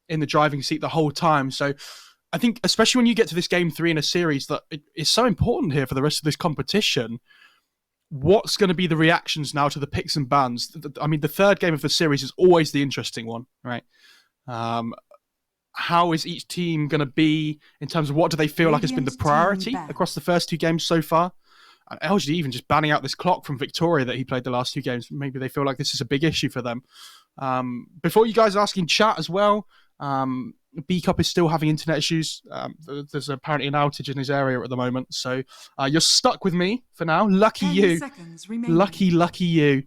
in the driving seat the whole time. So I think, especially when you get to this game 3 in a series, that it's so important here for the rest of this competition. What's going to be the reactions now to the picks and bans? I mean, the third game of the series is always the interesting one, right? How is each team going to be in terms of what do they feel like has been the priority across the first 2 games so far? And LGD even just banning out this clock from Victoria that he played the last 2 games. Maybe they feel like this is a big issue for them. Before you guys ask in chat as well, B Cup is still having internet issues. There's apparently an outage in his area at the moment. So you're stuck with me for now. Lucky you. Lucky you.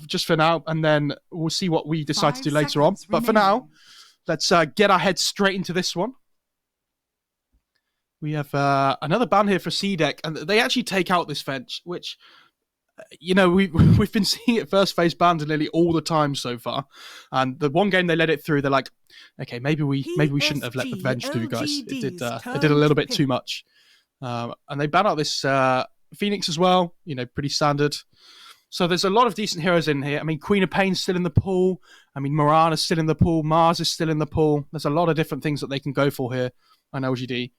Just for now. And then we'll see what we decide to do later on. But for now, let's get our heads straight into this one. We have another ban here for CDEC, and they actually take out this fence, which, you know, we've been seeing it first phase banned nearly all the time so far. And the one game they let it through, they're like, okay, maybe we shouldn't have let the bench through, guys. It did a little bit too much. And they ban out this Phoenix as well, you know, pretty standard. So there's a lot of decent heroes in here. I mean, Queen of Pain's still in the pool. I mean, Morana's still in the pool. Mars is still in the pool. There's a lot of different things that they can go for here on LGD.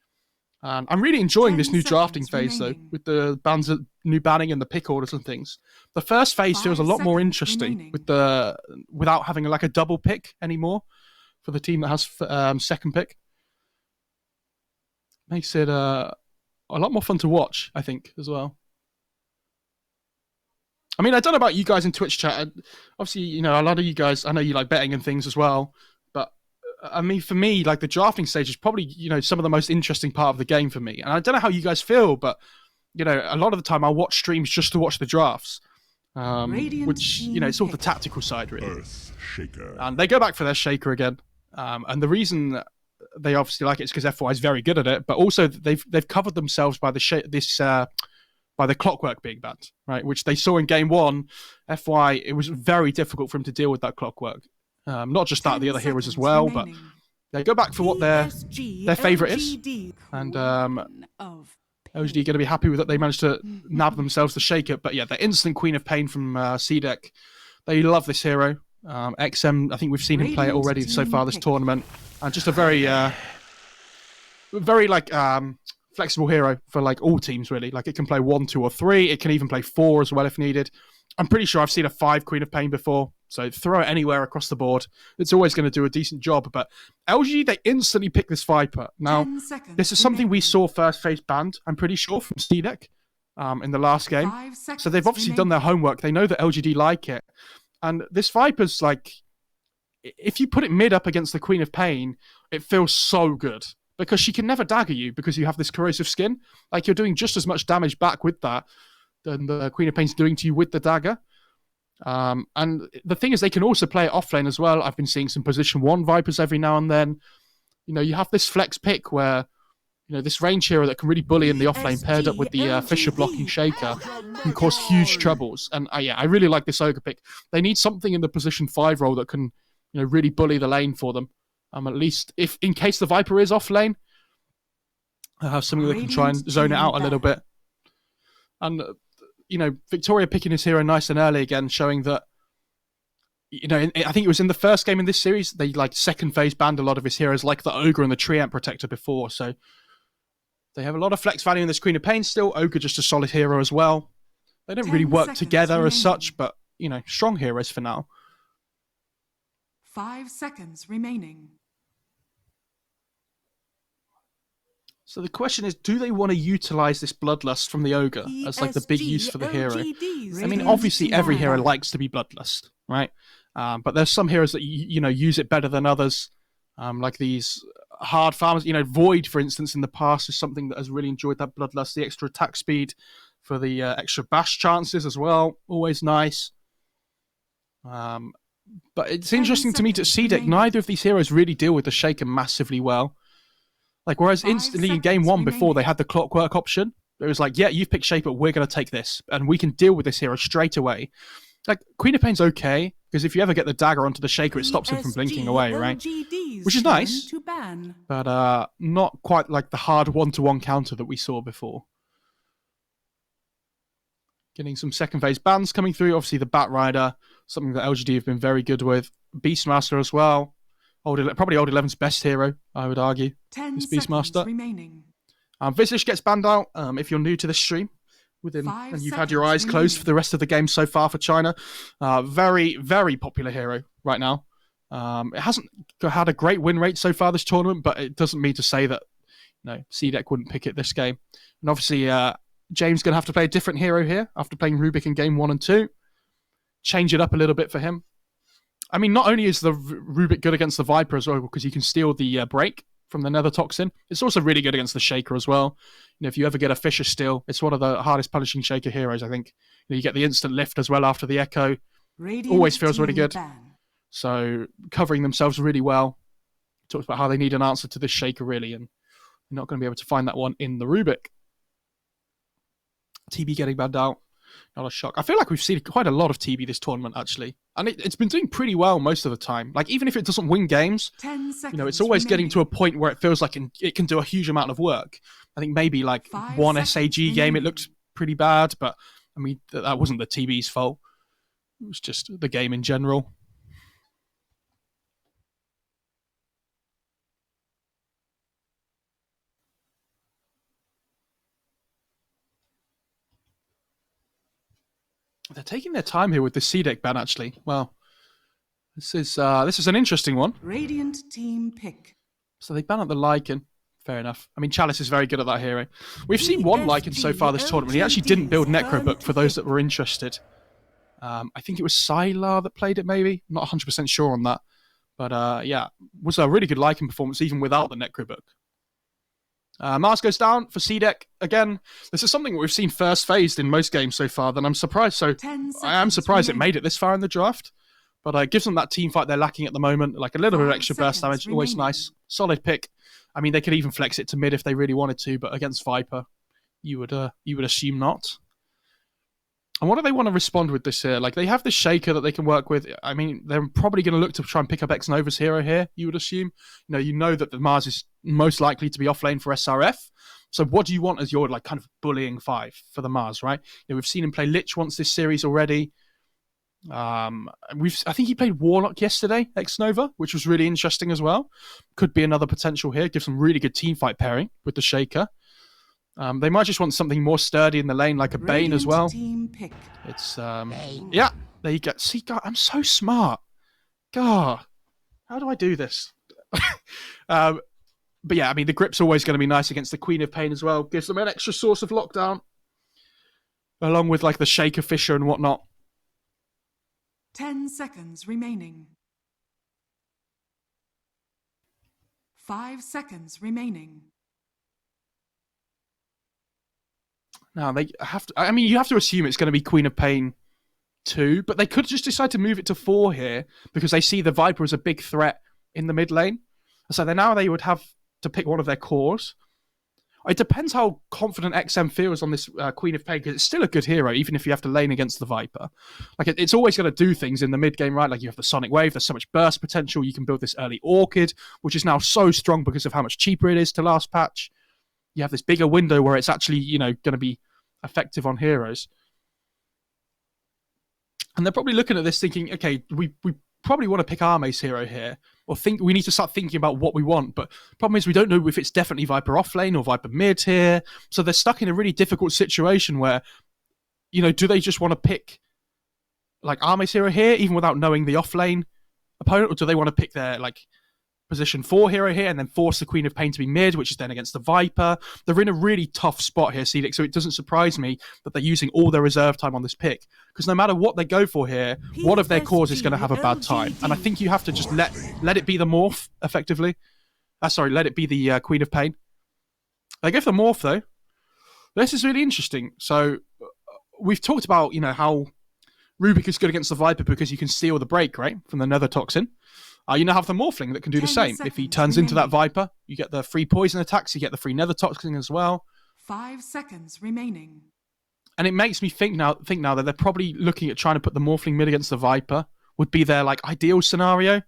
And I'm really enjoying this new drafting phase, though, with the new banning and the pick orders and things. The first phase feels a lot more interesting without having like a double pick anymore for the team that has second pick. Makes it a lot more fun to watch, I think, as well. I mean, I don't know about you guys in Twitch chat. Obviously, you know, a lot of you guys, I know you like betting and things as well. But, I mean, for me, like, the drafting stage is probably, you know, some of the most interesting part of the game for me. And I don't know how you guys feel, but, you know, a lot of the time I watch streams just to watch the drafts. Which, you know, it's all the tactical side, really. Earth Shaker. And they go back for their Shaker again. And the reason they obviously like it is because FY is very good at it, but also they've covered themselves by by the clockwork being banned, right? Which they saw in game 1. FY, it was very difficult for him to deal with that clockwork. Not just that, the other heroes as well, but they go back for what their favourite is. And LGD going to be happy with that. They managed to nab themselves the Shaker. But yeah, the instant Queen of Pain from CDEC. They love this hero. XM, I think we've seen him play it already so far this tournament. And just a very like flexible hero for like all teams, really. Like, it can play 1, 2, or 3. It can even play 4 as well if needed. I'm pretty sure I've seen a 5 Queen of Pain before, so throw it anywhere across the board. It's always going to do a decent job. But LG, they instantly pick this Viper. Now, this is something we saw first phase banned, I'm pretty sure, from CDEC in the last game. So they've obviously done their homework. They know that LGD like it. And this Viper's like, if you put it mid up against the Queen of Pain, it feels so good. Because she can never dagger you because you have this corrosive skin. Like, you're doing just as much damage back with that than the Queen of Pain's doing to you with the dagger. And the thing is, they can also play it off lane as well. I've been seeing some position 1 Vipers every now and then. You know, you have this flex pick where, you know, this range hero that can really bully in the off lane paired up with the Fisher blocking Shaker can cause huge troubles. And yeah, I really like this Ogre pick. They need something in the position 5 role that can, you know, really bully the lane for them. At least if in case the Viper is off lane, I have something that can try and zone it out a little bit. And, you know, Victoria picking his hero nice and early again, showing that, you know, I think it was in the first game in this series, they like second phase banned a lot of his heroes, like the Ogre and the Treant Protector before. So they have a lot of flex value in this Queen of Pain still. Ogre just a solid hero as well. They don't really work together as such, but, you know, strong heroes for now. 5 seconds remaining. So the question is, do they want to utilize this Bloodlust from the Ogre as like the big use for the hero? I mean, obviously every hero likes to be Bloodlust, right? But there's some heroes that, you know, use it better than others. Like these hard farmers, you know, Void, for instance, in the past is something that has really enjoyed that Bloodlust, the extra attack speed for the extra bash chances as well. Always nice. But it's interesting to me that CDEC, neither of these heroes really deal with the Shaker massively well. Like, whereas instantly in game 1 before they had the clockwork option, it was like, yeah, you've picked Shaper, we're going to take this, and we can deal with this hero straight away. Like, Queen of Pain's okay, because if you ever get the dagger onto the Shaker, it stops him from blinking away, right? Which is nice, but not quite like the hard one-to-one counter that we saw before. Getting some second phase bans coming through. Obviously, the Bat Rider, something that LGD have been very good with. Beastmaster as well. Probably Old 11's best hero, I would argue. 10 This seconds Beastmaster. remaining. Visish gets banned out if you're new to this stream. And you've had your eyes closed for the rest of the game so far for China. Very, very popular hero right now. It hasn't had a great win rate so far this tournament, but it doesn't mean to say that CDEC wouldn't pick it this game. And obviously, James going to have to play a different hero here after playing Rubik in game 1 and 2. Change it up a little bit for him. I mean, not only is the Rubik good against the Viper as well, because you can steal the break from the Nether Toxin, it's also really good against the Shaker as well. If you ever get a Fisher steal, it's one of the hardest punishing Shaker heroes, I think. You get the instant lift as well after the Echo. Always feels really good. So covering themselves really well. Talks about how they need an answer to this Shaker, really, and you're not going to be able to find that one in the Rubik. TB getting banned out. Not a shock. I feel like we've seen quite a lot of TB this tournament, actually. And it's been doing pretty well most of the time. Like, even if it doesn't win games, 10 seconds it's always getting to a point where it feels like it can do a huge amount of work. I think maybe, like, one SAG game, it looked pretty bad. But, I mean, that wasn't the TB's fault. It was just the game in general. They're taking their time here with the CDEC ban, actually. Well, this is an interesting one. Radiant team pick. So they ban out the Lycan. Fair enough. I mean, Chalice is very good at that hero. We've seen one Lycan so far this tournament. He actually didn't build Necrobook for those that were interested. I think it was Sylar that played it, maybe. I'm not 100% sure on that. But yeah, was a really good Lycan performance even without the Necrobook. Mars goes down for CDEC. Again, this is something we've seen first phased in most games so far, then I'm surprised. So I am surprised it made it this far in the draft. But it gives them that team fight they're lacking at the moment. Like a little bit of extra burst damage, always nice. Solid pick. I mean, they could even flex it to mid if they really wanted to, but against Viper, you would assume not. And what do they want to respond with this here? Like, they have this Shaker that they can work with. I mean, they're probably going to look to try and pick up X-Nova's hero here, you would assume. You know that the Mars is most likely to be offlane for SRF. So what do you want as your, like, kind of bullying 5 for the Mars, right? We've seen him play Lich once this series already. I think he played Warlock yesterday, X-Nova, which was really interesting as well. Could be another potential here. Give some really good teamfight pairing with the Shaker. They might just want something more sturdy in the lane, like a Bane as well. It's yeah, there you go. See, God, I'm so smart. God, how do I do this? But yeah, I mean, the grip's always going to be nice against the Queen of Pain as well. Gives them an extra source of lockdown, along with like the Shaker Fisher and whatnot. 10 seconds remaining. 5 seconds remaining. Now, they have to. I mean, you have to assume it's going to be Queen of Pain 2, but they could just decide to move it to 4 here because they see the Viper as a big threat in the mid lane. So now they would have to pick one of their cores. It depends how confident XM feels on this Queen of Pain, because it's still a good hero, even if you have to lane against the Viper. Like, it's always going to do things in the mid game, right? Like, you have the Sonic Wave, there's so much burst potential, you can build this early Orchid, which is now so strong because of how much cheaper it is to last patch. You have this bigger window where it's actually, going to be effective on heroes. And they're probably looking at this thinking, okay, we probably want to pick Arme's hero here, or think we need to start thinking about what we want. But the problem is we don't know if it's definitely Viper offlane or Viper mid here. So they're stuck in a really difficult situation where, do they just want to pick like Arme's hero here, even without knowing the offlane opponent, or do they want to pick their like position 4 hero here and then force the Queen of Pain to be mid, which is then against the Viper? They're in a really tough spot here, CDEC, so it doesn't surprise me that they're using all their reserve time on this pick, because no matter what they go for here, one of their cores is going to have a bad time. And I think you have to just let it be the Morph, effectively. Let it be the Queen of Pain. They go for the Morph, though. This is really interesting. So we've talked about, how Rubik is good against the Viper because you can steal the break, right, from the Nether Toxin. You now have the Morphling that can do the same. If he turns into that Viper, you get the free poison attacks, you get the free Nether Toxin as well. 5 seconds remaining. And it makes me think now that they're probably looking at trying to put the Morphling mid against the Viper, would be their like ideal scenario.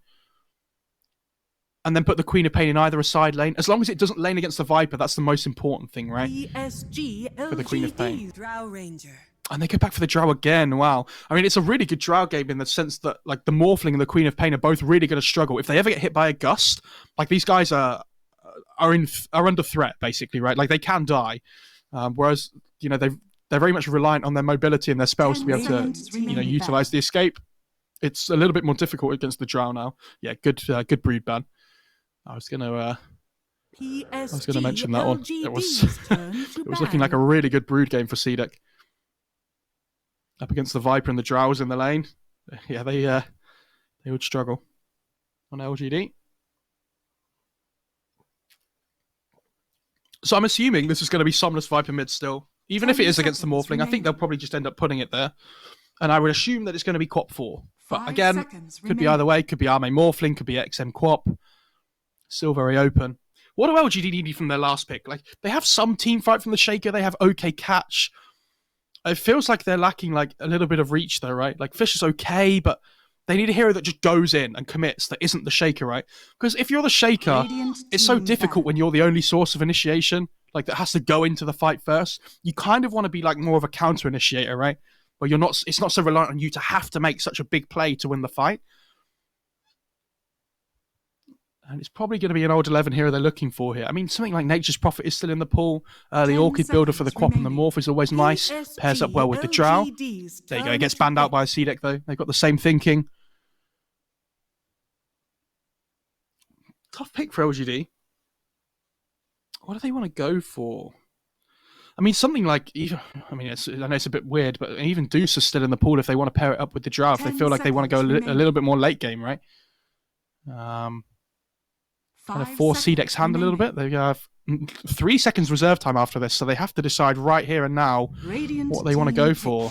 And then put the Queen of Pain in either a side lane. As long as it doesn't lane against the Viper, that's the most important thing, right? PSG, for the Queen of Pain. Drow Ranger. And they go back for the Drow again. Wow. I mean, it's a really good Drow game in the sense that, like, the Morphling and the Queen of Pain are both really going to struggle. If they ever get hit by a gust, like, these guys are under threat, basically, right? Like, they can die. Whereas, you know, they're very much reliant on their mobility and their spells to be able to, you know, utilize the escape. It's a little bit more difficult against the Drow now. Yeah, good brood ban. I was gonna mention that one. It was looking like a really good brood game for CDEC. Up against the Viper and the Drows in the lane. Yeah, they would struggle on LGD. So I'm assuming this is going to be Somnus Viper mid still. Even if it is against the Morphling, I think they'll probably just end up putting it there. And I would assume that it's going to be Quap 4. But again, could be either way. Could be Arme Morphling, could be XM Quap. Still very open. What do LGD need from their last pick? Like, they have some team fight from the Shaker. They have OK Catch. It feels like they're lacking like a little bit of reach though, right? Like Fish is okay, but they need a hero that just goes in and commits that isn't the Shaker, right? Because if you're the Shaker, it's so difficult when you're the only source of initiation, like that has to go into the fight first. You kind of want to be like more of a counter initiator, right? Where it's not so reliant on you to have to make such a big play to win the fight. And it's probably going to be an old 11 hero they're looking for here. I mean, something like Nature's Prophet is still in the pool. The Orchid Builder for the Quap and the Morph is always nice. Pairs up well with the Drow. There you go. It gets banned out by a CDEC, though. They've got the same thinking. Tough pick for LGD. What do they want to go for? I mean, something like... I know it's a bit weird, but even Deuce is still in the pool if they want to pair it up with the Drow. If they feel like they want to go a little bit more late game, right? Kind of force CDEC's hand a little bit. They have 3 seconds reserve time after this, so they have to decide right here and now what they want to go for.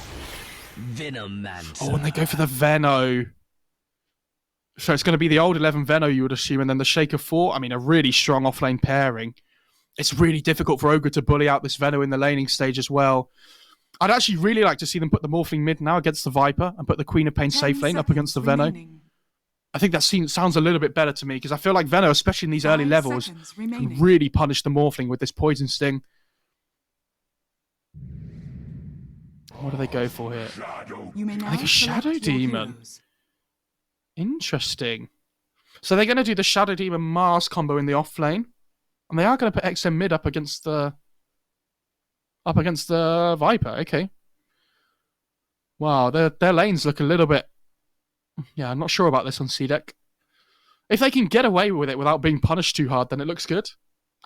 Oh, and they go for the Veno. So it's going to be the old 11 Veno, you would assume, and then the Shaker 4. I mean, a really strong offlane pairing. It's really difficult for Ogre to bully out this Veno in the laning stage as well. I'd actually really like to see them put the Morphling mid now against the Viper and put the Queen of Pain safe lane up against the Veno. I think that sounds a little bit better to me because I feel like Veno, especially in these early levels, can really punish the Morphling with this Poison Sting. What do they go for here? I think a Shadow Demon. Interesting. So they're going to do the Shadow Demon Mars combo in the off lane, and they are going to put XM mid up against the Viper. Okay. Wow, their lanes look a little bit. Yeah, I'm not sure about this on CDEC. If they can get away with it without being punished too hard, then it looks good.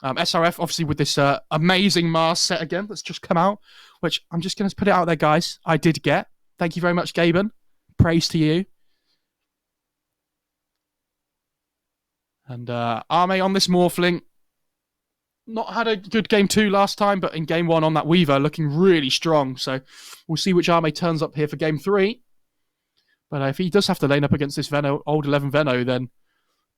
SRF, obviously, with this amazing Mars set again that's just come out, which I'm just going to put it out there, guys. I did get. Thank you very much, Gaben. Praise to you. And Arme on this Morphling. Not had a good game 2 last time, but in game 1 on that Weaver, looking really strong. So we'll see which Arme turns up here for game 3. But if he does have to lane up against this Veno, old 11 Veno, then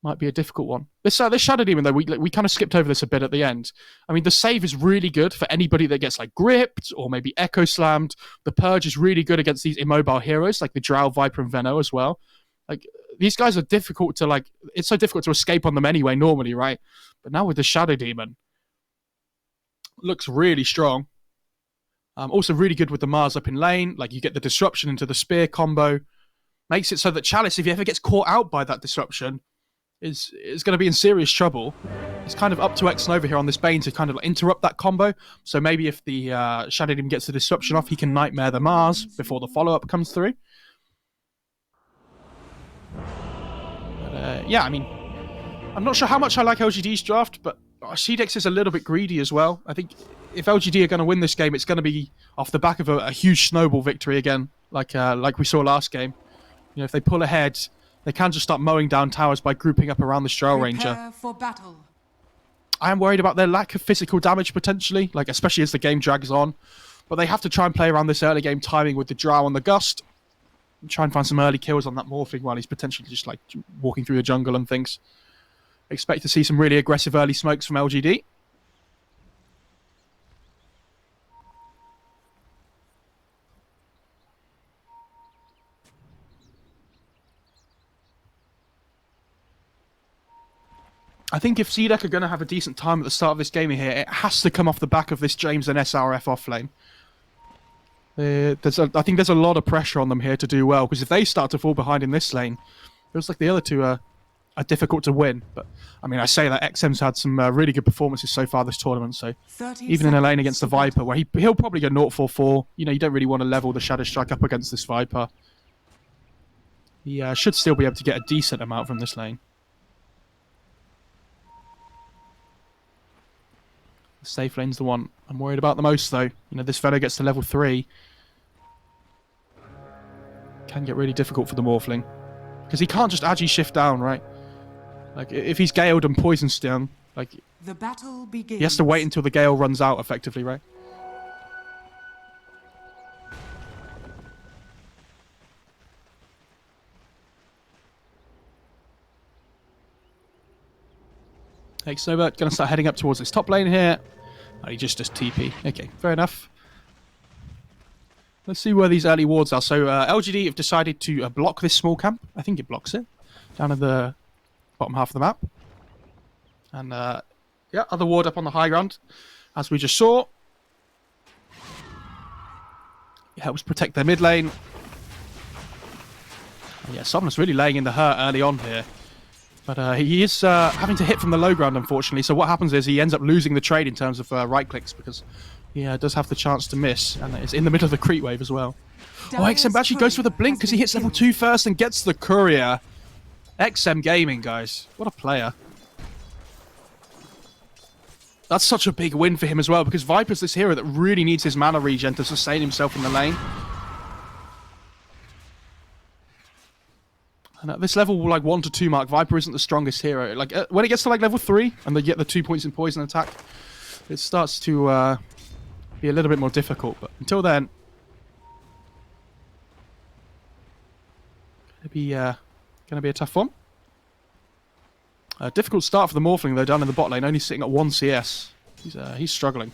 might be a difficult one. This Shadow Demon, though, we kind of skipped over this a bit at the end. I mean, the save is really good for anybody that gets like gripped or maybe echo slammed. The Purge is really good against these immobile heroes like the Drow, Viper, and Veno as well. Like, these guys are difficult to, like, it's so difficult to escape on them anyway, normally, right? But now with the Shadow Demon, looks really strong. Also really good with the Mars up in lane. Like, you get the disruption into the spear combo. Makes it so that Chalice, if he ever gets caught out by that disruption, is going to be in serious trouble. It's kind of up to X Nova here on this Bane to kind of interrupt that combo. So maybe if the Shadow Demon gets the disruption off, he can Nightmare the Mars before the follow-up comes through. But, yeah, I mean, I'm not sure how much I like LGD's draft, but CDEC is a little bit greedy as well. I think if LGD are going to win this game, it's going to be off the back of a huge snowball victory again, like we saw last game. You know, if they pull ahead, they can just start mowing down towers by grouping up around the Strail Ranger. For battle. I am worried about their lack of physical damage potentially, like especially as the game drags on. But they have to try and play around this early game timing with the Drow on the Gust. And try and find some early kills on that Morphling while he's potentially just like walking through the jungle and things. Expect to see some really aggressive early smokes from LGD. I think if CDEC are going to have a decent time at the start of this game here, it has to come off the back of this James and SRF offlane. I think there's a lot of pressure on them here to do well, because if they start to fall behind in this lane, it feels like the other two are difficult to win. But I mean, I say that XM's had some really good performances so far this tournament, so even in a lane against the Viper, where he'll probably go 0-4-4, you know, you don't really want to level the Shadow Strike up against this Viper. He should still be able to get a decent amount from this lane. The safe lane's the one I'm worried about the most, though. You know, this Venom gets to level 3. Can get really difficult for the Morphling. Because he can't just agi shift down, right? Like, if he's Galed and Poison Stung, like, The battle begins. he has to wait until the Gale runs out, effectively, right? Snowbird going to start heading up towards this top lane here. Oh, he just does TP. Okay, fair enough. Let's see where these early wards are. So LGD have decided to block this small camp. I think it blocks it. Down at the bottom half of the map. And yeah, other ward up on the high ground. As we just saw. It helps protect their mid lane. And yeah, Somnus really laying in the hurt early on here. But he is having to hit from the low ground, unfortunately. So what happens is he ends up losing the trade in terms of right clicks, because he does have the chance to miss. And it's in the middle of the creep wave as well. Oh, XM actually goes for the blink because he hits level 2 first and gets the courier. XM Gaming, guys. What a player. That's such a big win for him as well, because Viper's this hero that really needs his mana regen to sustain himself in the lane. And at this level, like 1 to 2 mark, Viper isn't the strongest hero. Like when it gets to like level 3 and they get the 2 points in poison attack, it starts to be a little bit more difficult. But until then, gonna be a tough one. A difficult start for the Morphling though, down in the bot lane, only sitting at 1 CS. He's struggling.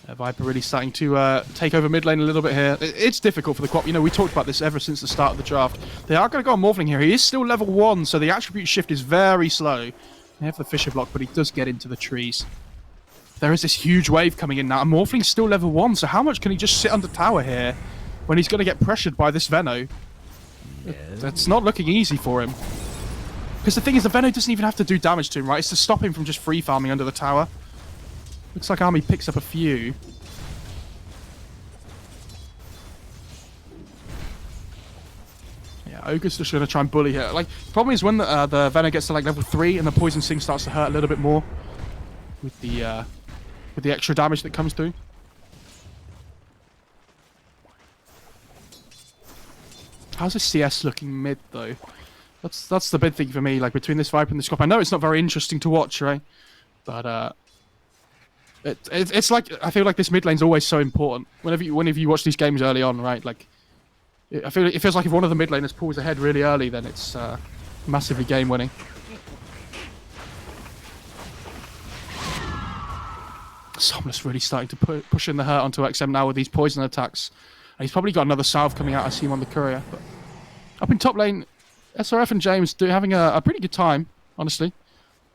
Viper really starting to take over mid lane a little bit here. It's difficult for the Quap. You know, we talked about this ever since the start of the draft. They are going to go on Morphling here. He is still level 1, so the attribute shift is very slow. They have the Fisher block, but he does get into the trees. There is this huge wave coming in now, and Morphling's still level 1, so how much can he just sit under tower here when he's going to get pressured by this Veno? That's not looking easy for him. Because the thing is, the Veno doesn't even have to do damage to him, right? It's to stop him from just free farming under the tower. Looks like Army picks up a few. Yeah, Ogre's just going to try and bully here. Like, the problem is when the Venom gets to like level 3 and the Poison Sting starts to hurt a little bit more with the extra damage that comes through. How's this CS looking mid though? That's the big thing for me. Like between this Viper and this Scorp, I know it's not very interesting to watch, right? But it's like, I feel like this mid lane's always so important. Whenever you watch these games early on, right? Like, it feels like if one of the mid laners pulls ahead really early, then it's massively game winning. Somnus really starting to push in the hurt onto XM now with these poison attacks. And he's probably got another salve coming out. I see him on the courier. But up in top lane, SRF and James having a pretty good time, honestly.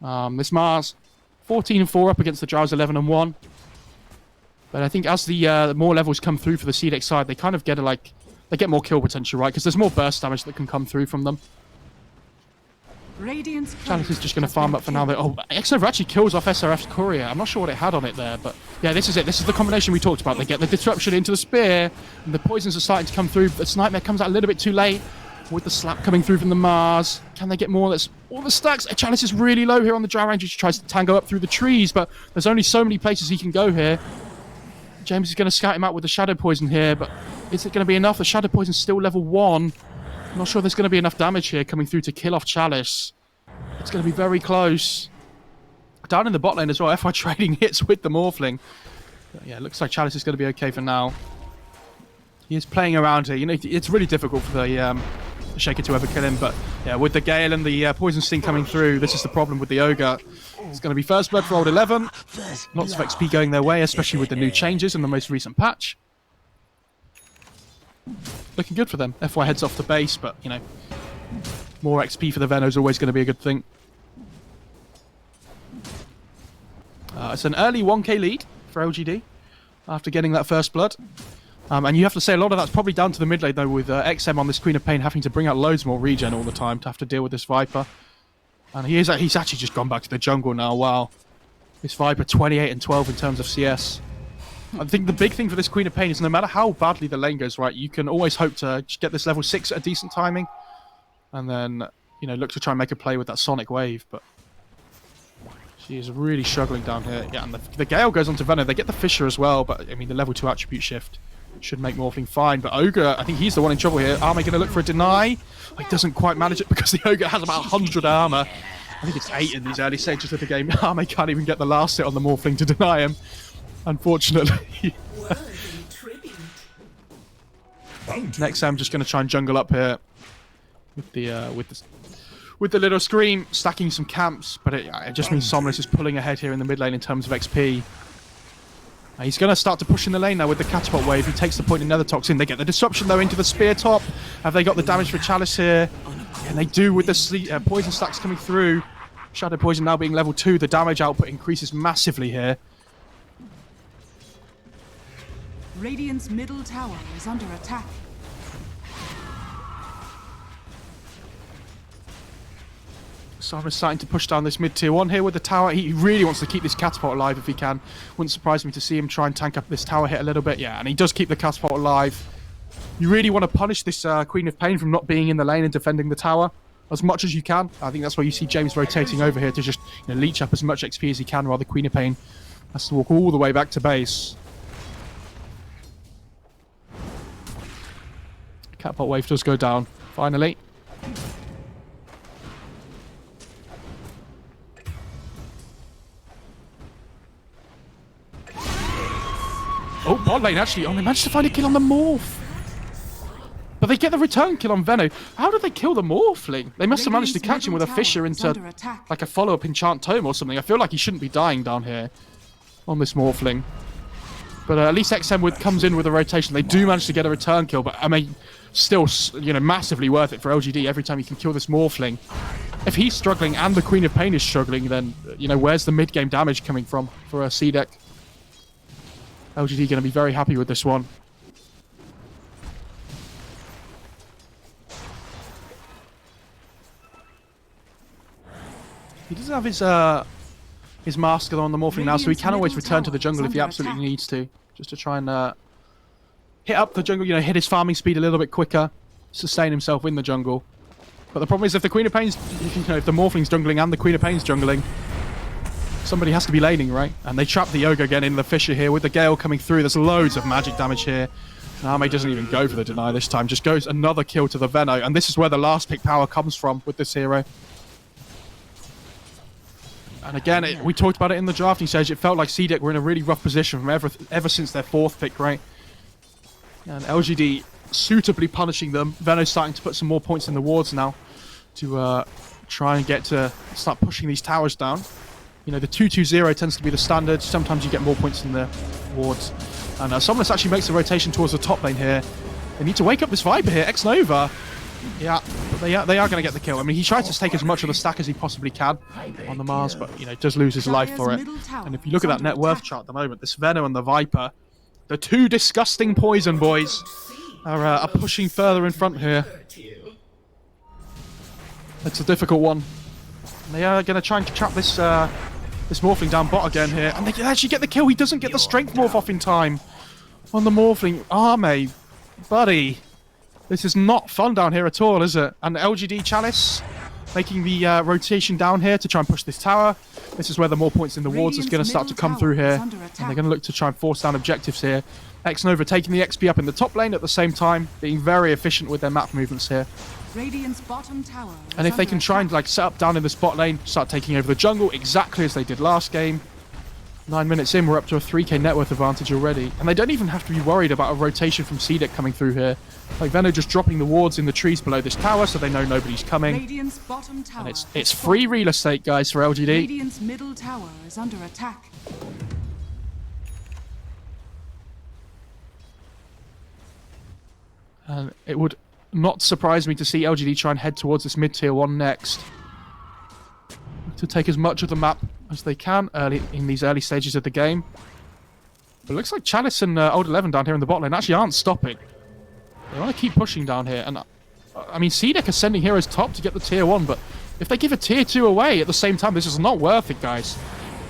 This Mars 14-4 up against the Giles 11-1. But I think as the more levels come through for the CDEC side, they kind of get they get more kill potential, right? Because there's more burst damage that can come through from them. Chalice is just going to farm up for now. Oh, Xover actually kills off SRF's courier. I'm not sure what it had on it there, but yeah, this is it. This is the combination we talked about. They get the disruption into the spear, and the poisons are starting to come through. The Nightmare comes out a little bit too late with the slap coming through from the Mars. Can they get more? That's all the stacks. Chalice is really low here on the Drow Ranger. He tries to tango up through the trees, but there's only so many places he can go here. James is going to scout him out with the Shadow Poison here, but is it going to be enough? The Shadow Poison's still level 1. I'm not sure there's going to be enough damage here coming through to kill off Chalice. It's going to be very close. Down in the bot lane as well, FY trading hits with the Morphling. But yeah, it looks like Chalice is going to be okay for now. He is playing around here. You know, it's really difficult for the Shaker to ever kill him, but yeah, with the Gale and the Poison Sting coming through, this is the problem with the Ogre. It's going to be first blood for old 11. Lots of XP going their way, especially with the new changes in the most recent patch. Looking good for them. FY heads off the base, but, you know, more XP for the Veno is always going to be a good thing. It's an early 1k lead for LGD after getting that first blood. And you have to say a lot of that's probably down to the mid lane, though, with XM on this Queen of Pain having to bring out loads more regen all the time to have to deal with this Viper. And he's actually just gone back to the jungle now. Wow. This Viper 28 and 12 in terms of CS. I think the big thing for this Queen of Pain is no matter how badly the lane goes, right, you can always hope to get this level 6 at a decent timing. And then, you know, look to try and make a play with that Sonic Wave. But she is really struggling down here. Yeah, and the Gale goes on to Venom. They get the Fissure as well, but, I mean, the level 2 attribute shift should make Morphling fine. But Ogre, I think he's the one in trouble here. Armor going to look for a deny. He doesn't quite manage it because the Ogre has about 100 armor. I think it's 8 in these early stages of the game. Armor can't even get the last hit on the Morphling to deny him, unfortunately. Next, I'm just going to try and jungle up here with the little Scream, stacking some camps, but it just means Somnus is pulling ahead here in the mid lane in terms of XP. He's going to start to push in the lane now with the Catapult Wave. He takes the point in Nether Toxin. They get the disruption, though, into the Spear top. Have they got the damage for Chalice here? And they do with the Poison stacks coming through. Shadow Poison now being level 2. The damage output increases massively here. Radiant's middle tower is under attack. Somnus starting to push down this mid-tier 1 here with the tower. He really wants to keep this Catapult alive if he can. Wouldn't surprise me to see him try and tank up this tower hit a little bit. Yeah, and he does keep the Catapult alive. You really want to punish this Queen of Pain from not being in the lane and defending the tower as much as you can. I think that's why you see James rotating over here to just, you know, leech up as much XP as he can while the Queen of Pain has to walk all the way back to base. Catapult Wave does go down, finally. Oh, bot lane actually. Oh, they managed to find a kill on the Morph. But they get the return kill on Veno. How did they kill the Morphling? They must have managed to catch him with a Fissure into like a follow-up Enchant Tome or something. I feel like he shouldn't be dying down here on this Morphling. But at least XM comes in with a rotation. They do manage to get a return kill, but I mean, still, you know, massively worth it for LGD every time you can kill this Morphling. If he's struggling and the Queen of Pain is struggling, then, you know, where's the mid-game damage coming from for a CDEC? LGD going to be very happy with this one. He doesn't have his mask on the Morphling now, so he can always return to the jungle if he absolutely needs to, just to try and hit up the jungle, you know, hit his farming speed a little bit quicker, sustain himself in the jungle. But the problem is if the Queen of Pain's, you know, if the Morphling's jungling and the Queen of Pain's jungling, somebody has to be laning, right? And they trap the Ogre again in the Fissure here with the Gale coming through. There's loads of magic damage here. Arme doesn't even go for the deny this time, just goes another kill to the Veno, and this is where the last pick power comes from with this hero. And again, we talked about it in the drafting stage, it felt like CDEC were in a really rough position from ever since their 4th pick, right? And LGD suitably punishing them. Veno's starting to put some more points in the wards now to try and start pushing these towers down. You know, the 2-2-0 tends to be the standard. Sometimes you get more points in the wards. And Somnus actually makes a rotation towards the top lane here. They need to wake up this Viper here. X-Nova. Yeah, but they are going to get the kill. I mean, he tries to take as much of the stack as he possibly can on the Mars, but, you know, does lose his life for it. And if you look at that net worth chart at the moment, this Veno and the Viper, the two disgusting poison boys, are pushing further in front here. It's a difficult one. They are going to try and trap this this Morphling down bot again here, and they actually get the kill. He doesn't get the Strength Morph off in time on the Morphling. Arme, buddy. This is not fun down here at all, is it? And LGD Chalice making the rotation down here to try and push this tower. This is where the more points in the wards is going to start to come through here. And they're going to look to try and force down objectives here. X-Nova taking the XP up in the top lane at the same time, being very efficient with their map movements here. Radiant's bottom tower And if they can try and like set up down in the spot lane, start taking over the jungle exactly as they did last game. 9 minutes in, we're up to a 3k net worth advantage already. And they don't even have to be worried about a rotation from CDEC coming through here. Like Veno just dropping the wards in the trees below this tower so they know nobody's coming. Radiant's bottom tower And it's free real estate, guys, for LGD. Radiant's middle tower is under attack. And it would not surprise me to see LGD try and head towards this mid-tier 1 next. To take as much of the map as they can early in these early stages of the game. But it looks like Chalice and Old 11 down here in the bot lane actually aren't stopping. They want to keep pushing down here. And I mean, CDEC are sending heroes top to get the tier 1, but if they give a tier 2 away at the same time, this is not worth it, guys.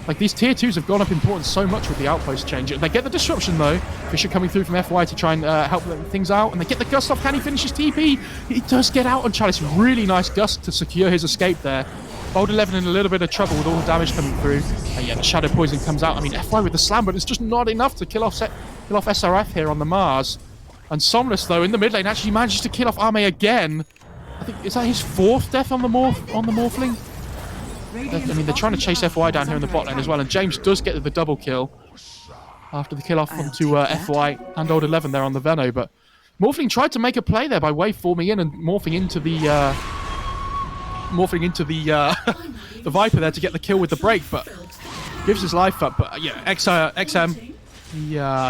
Like, these tier 2s have gone up importance so much with the outpost change. They get the disruption, though. Fisher coming through from FY to try and help things out. And they get the gust off. Can he finish his TP? He does get out on Chalice. Really nice gust to secure his escape there. Old 11 in a little bit of trouble with all the damage coming through. And yeah, the Shadow Poison comes out. I mean, FY with the slam, but it's just not enough to kill off SRF here on the Mars. And Somnus, though, in the mid lane, actually manages to kill off Arme again. I think, is that his 4th death on the Morphling? I mean, they're trying to chase FY down here in the bot lane as well, and James does get the double kill after the kill off onto FY and Old 11 there on the Veno, but Morphling tried to make a play there by waveforming in and morphing into the the Viper there to get the kill with the break, but gives his life up. But yeah, XM,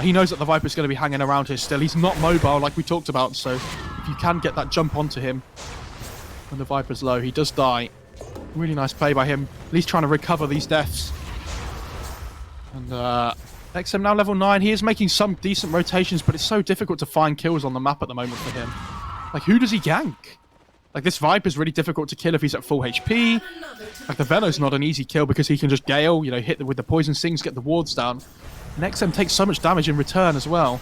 he knows that the Viper's going to be hanging around here still. He's not mobile like we talked about, so if you can get that jump onto him when the Viper's low, he does die. Really nice play by him, at least trying to recover these deaths. And XM now level 9. He is making some decent rotations, but it's so difficult to find kills on the map at the moment for him. Like, who does he gank? Like, this Viper's really difficult to kill if he's at full HP. Like, the Veno's not an easy kill because he can just Gale, you know, hit with the poison stings, get the wards down. And XM takes so much damage in return as well.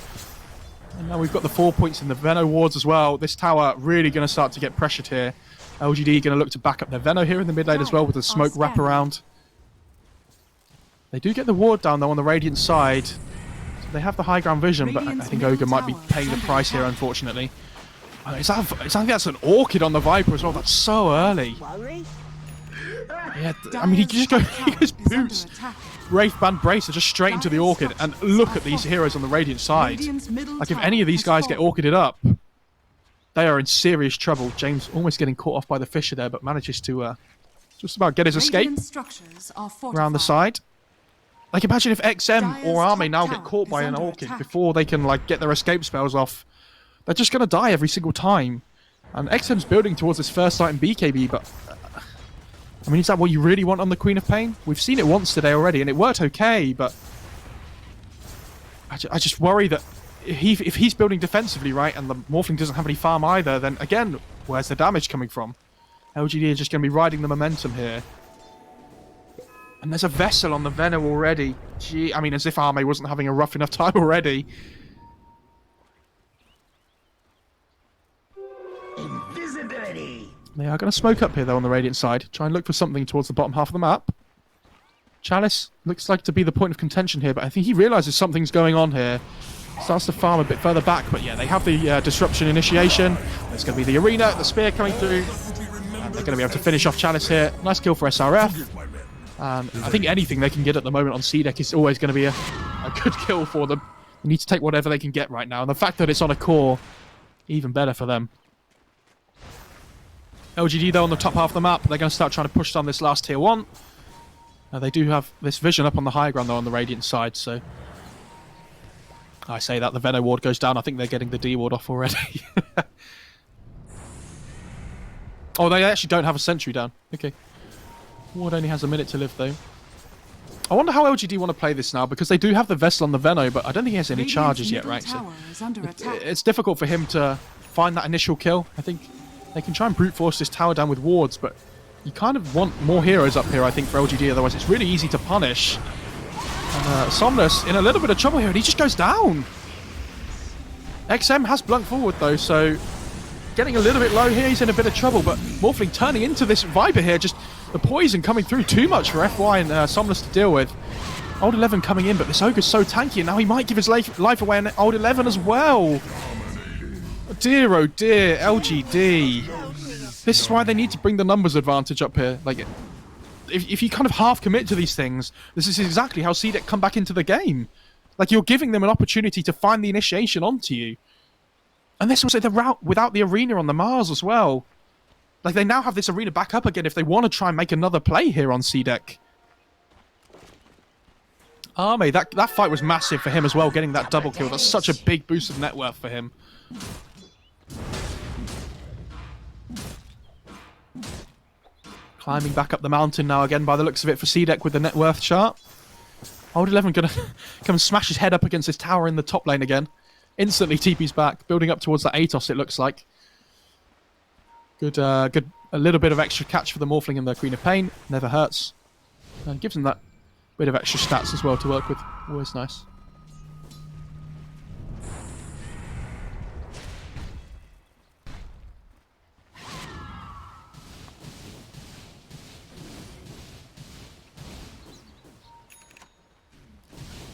And now we've got the 4 points in the Veno wards as well. This tower really going to start to get pressured here. LGD going to look to back up their Veno here in the mid lane as well with the smoke wraparound. They do get the ward down though on the Radiant side. So they have the high ground vision, but I think OGA might be paying the price here, unfortunately. I think that's an Orchid on the Viper as well. That's so early. Yeah, I mean, he just boots Wraithband Bracer just straight into the Orchid. And look at these heroes on the Radiant side. Like, if any of these guys get Orchided up, they are in serious trouble. James almost getting caught off by the Fisher there, but manages to just about get his escape around the side. Like, imagine if XM or Arme now get caught by an Orchid before they can, like, get their escape spells off. They're just going to die every single time. And XM's building towards this first sight in BKB, but I mean, is that what you really want on the Queen of Pain? We've seen it once today already, and it worked okay, but I just worry that if he's building defensively, right, and the Morphling doesn't have any farm either, then again, where's the damage coming from? LGD are just going to be riding the momentum here. And there's a Vessel on the Veno already. Gee, I mean, as if Arme wasn't having a rough enough time already. Invisibility. They are going to smoke up here, though, on the Radiant side. Try and look for something towards the bottom half of the map. Chalice looks like to be the point of contention here, but I think he realises something's going on here. Starts to farm a bit further back, but yeah, they have the disruption initiation. There's going to be the arena, the spear coming through. And they're going to be able to finish off Chalice here. Nice kill for SRF. And I think anything they can get at the moment on CDEC is always going to be a good kill for them. They need to take whatever they can get right now. And the fact that it's on a core, even better for them. LGD, though, on the top half of the map, they're going to start trying to push down this last tier 1. They do have this vision up on the high ground, though, on the Radiant side, so I say that the Veno ward goes down. I think they're getting the D ward off already. Oh, they actually don't have a sentry down. Okay. Ward only has a minute to live, though. I wonder how LGD want to play this now, because they do have the Vessel on the Veno, but I don't think he has any charges yet, right? So it's difficult for him to find that initial kill. I think they can try and brute force this tower down with wards, but you kind of want more heroes up here, I think, for LGD, otherwise it's really easy to punish. And Somnus in a little bit of trouble here, and he just goes down. XM has blunt forward, though, so getting a little bit low here, he's in a bit of trouble, but Morphling turning into this Viper here, just the poison coming through too much for FY and Somnus to deal with. Old 11 coming in, but this Ogre's so tanky, and now he might give his life away, and Old 11 as well. Dear, oh dear, LGD. This is why they need to bring the numbers advantage up here. Like, if you kind of half commit to these things, this is exactly how CDEC come back into the game. Like, you're giving them an opportunity to find the initiation onto you. And this was the route without the arena on the Mars as well. Like, they now have this arena back up again if they want to try and make another play here on CDEC. Arme, that fight was massive for him as well, getting that double kill. That's such a big boost of net worth for him. Climbing back up the mountain now again by the looks of it for CDEC with the net worth chart. Old 11 going to come and smash his head up against this tower in the top lane again. Instantly TP's back, building up towards that Atos it looks like. Good, a little bit of extra catch for the Morphling and the Queen of Pain. Never hurts. And gives them that bit of extra stats as well to work with. Always nice.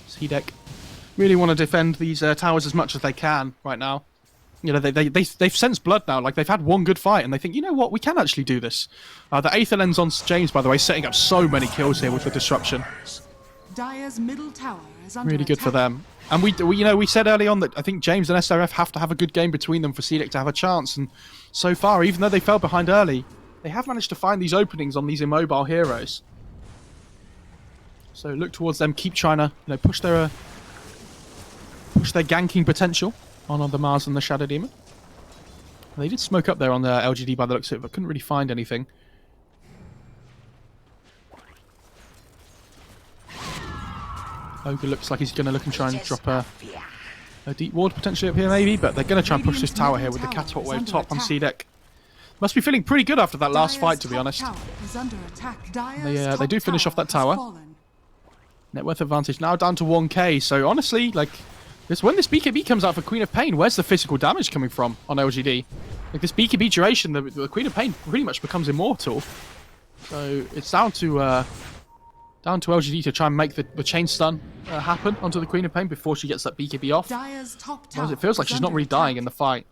CDEC really want to defend these towers as much as they can right now. You know, they've sensed blood now. Like, they've had one good fight, and they think, you know what, we can actually do this. The Aether Lens on James, by the way, setting up so many kills here with the disruption. Dire's middle tower is under Really good for them. And we said early on that I think James and SRF have to have a good game between them for CDEC to have a chance. And so far, even though they fell behind early, they have managed to find these openings on these immobile heroes. So look towards them, keep trying to push their ganking potential on the Mars and the Shadow Demon. They did smoke up there on the LGD by the looks of it, but couldn't really find anything. Ogre looks like he's going to look and try and drop a deep ward potentially up here maybe, but they're going to try and push this tower here with the catapult wave top on CDEC. Must be feeling pretty good after that last fight, to be honest. They do finish off that tower. Net worth advantage now down to 1k, so honestly, like, when this BKB comes out for Queen of Pain, where's the physical damage coming from on LGD? Like, this BKB duration, the Queen of Pain pretty much becomes immortal. So it's down to LGD to try and make the chain stun happen onto the Queen of Pain before she gets that BKB off. Whereas it feels like she's not really dying in the fight.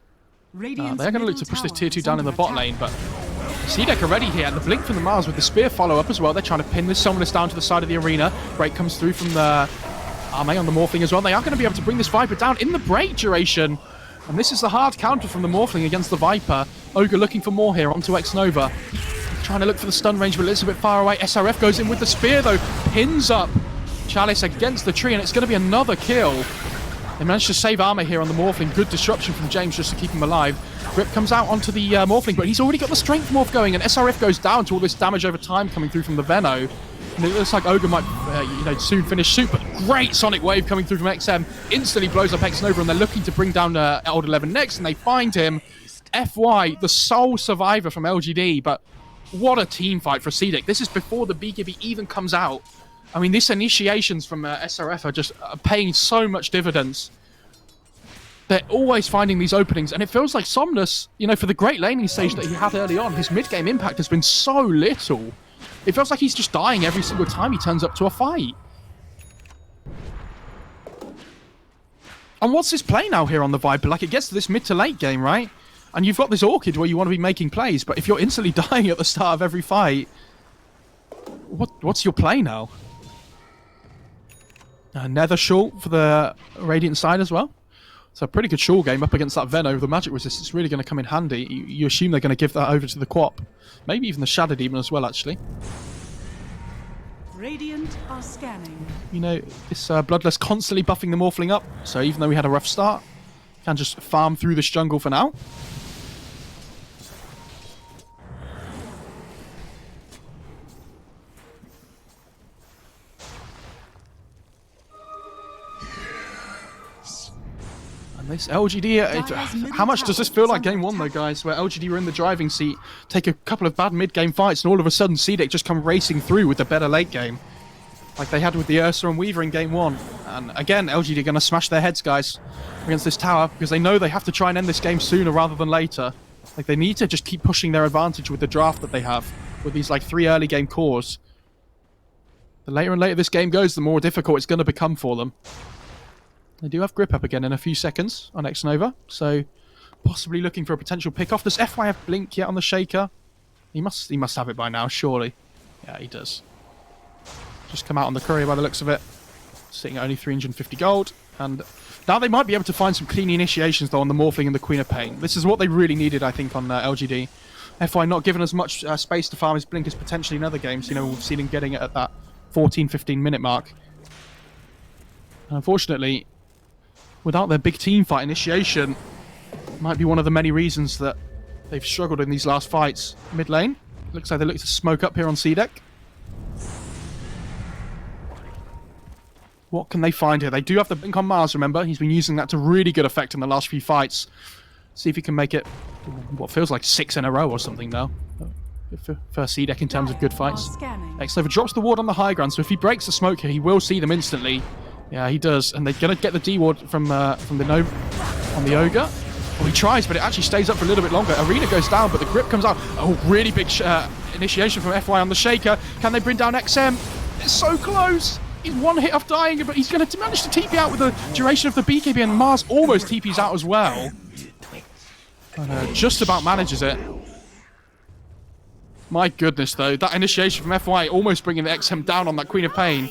They're going to look to push this tier 2 down in the bot lane, but CDEC are ready here, and the blink from the Mars with the spear follow-up as well. They're trying to pin this Summoners down to the side of the arena. Break comes through from the Arme on the Morphling as well. They are going to be able to bring this Viper down in the break duration. And this is the hard counter from the Morphling against the Viper. Ogre looking for more here onto X-Nova. Trying to look for the stun range, but a little bit far away. SRF goes in with the spear, though. Pins up Chalice against the tree, and it's going to be another kill. They managed to save Armor here on the Morphling. Good disruption from James just to keep him alive. Grip comes out onto the Morphling, but he's already got the Strength Morph going, and SRF goes down to all this damage over time coming through from the Veno. And it looks like Ogre might soon finish suit, but great Sonic Wave coming through from XM. Instantly blows up X-Nova, and they're looking to bring down Old 11 next, and they find him. FY, the sole survivor from LGD, but what a team fight for CDEC. This is before the BKB even comes out. I mean, these initiations from SRF are just paying so much dividends. They're always finding these openings, and it feels like Somnus, for the great laning stage that he had early on, his mid-game impact has been so little. It feels like he's just dying every single time he turns up to a fight. And what's his play now here on the Viper? Like, it gets to this mid to late game, right? And you've got this Orchid where you want to be making plays, but if you're instantly dying at the start of every fight, what's your play now? Nether Shawl for the Radiant side as well. So a pretty good Shawl game up against that Veno. The magic resist is really going to come in handy. You assume they're going to give that over to the Quap. Maybe even the Shadow Demon as well, actually. Radiant are scanning. This Bloodless constantly buffing the Morphling up. So even though we had a rough start, can just farm through this jungle for now. This LGD, how much does this feel like game one though, guys? Where LGD were in the driving seat, take a couple of bad mid-game fights, and all of a sudden CDEC just come racing through with the better late game. Like they had with the Ursa and Weaver in game one. And again, LGD are going to smash their heads, guys, against this tower, because they know they have to try and end this game sooner rather than later. Like they need to just keep pushing their advantage with the draft that they have, with these like 3 early game cores. The later and later this game goes, the more difficult it's going to become for them. They do have grip up again in a few seconds on X-Nova, so possibly looking for a potential pick-off. Does FY have Blink yet on the Shaker? He must have it by now, surely. Yeah, he does. Just come out on the courier by the looks of it. Sitting at only 350 gold. And now they might be able to find some clean initiations, though, on the Morphling and the Queen of Pain. This is what they really needed, I think, on LGD. FY not given as much space to farm his Blink as potentially in other games. We've seen him getting it at that 14-15 minute mark. And unfortunately, without their big team fight initiation, might be one of the many reasons that they've struggled in these last fights. Mid lane, Looks like they look to smoke up here on CDEC. What can they find here? They do have the blink on Mars, remember? He's been using that to really good effect in the last few fights. See if he can make it, what feels like 6 in a row or something now. For CDEC in terms of good fights. X-Nova drops the ward on the high ground, so if he breaks the smoke here, he will see them instantly. Yeah, he does. And they're going to get the D-ward from the Nova on the Ogre. Well, he tries, but it actually stays up for a little bit longer. Arena goes down, but the grip comes out. Oh, really big initiation from FY on the Shaker. Can they bring down XM? It's so close. He's one hit off dying, but he's going to manage to TP out with the duration of the BKB, and Mars almost TPs out as well. And, just about manages it. My goodness, though. That initiation from FY almost bringing the XM down on that Queen of Pain.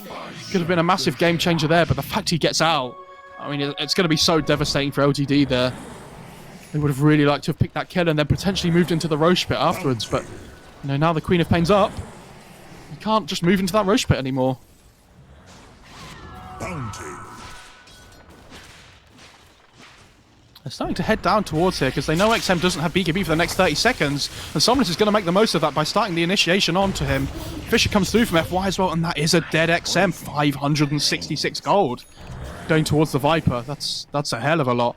Could have been a massive game changer there, but the fact he gets out, I mean, it's going to be so devastating for LGD there. They would have really liked to have picked that kill and then potentially moved into the Roche pit afterwards, but you know, now the Queen of Pain's up. You can't just move into that Roche pit anymore. Bounty. They're starting to head down towards here because they know XM doesn't have BKB for the next 30 seconds, and Somnus is going to make the most of that by starting the initiation onto him. Fisher comes through from FY as well, and that is a dead XM. 566 gold going towards the Viper. That's a hell of a lot.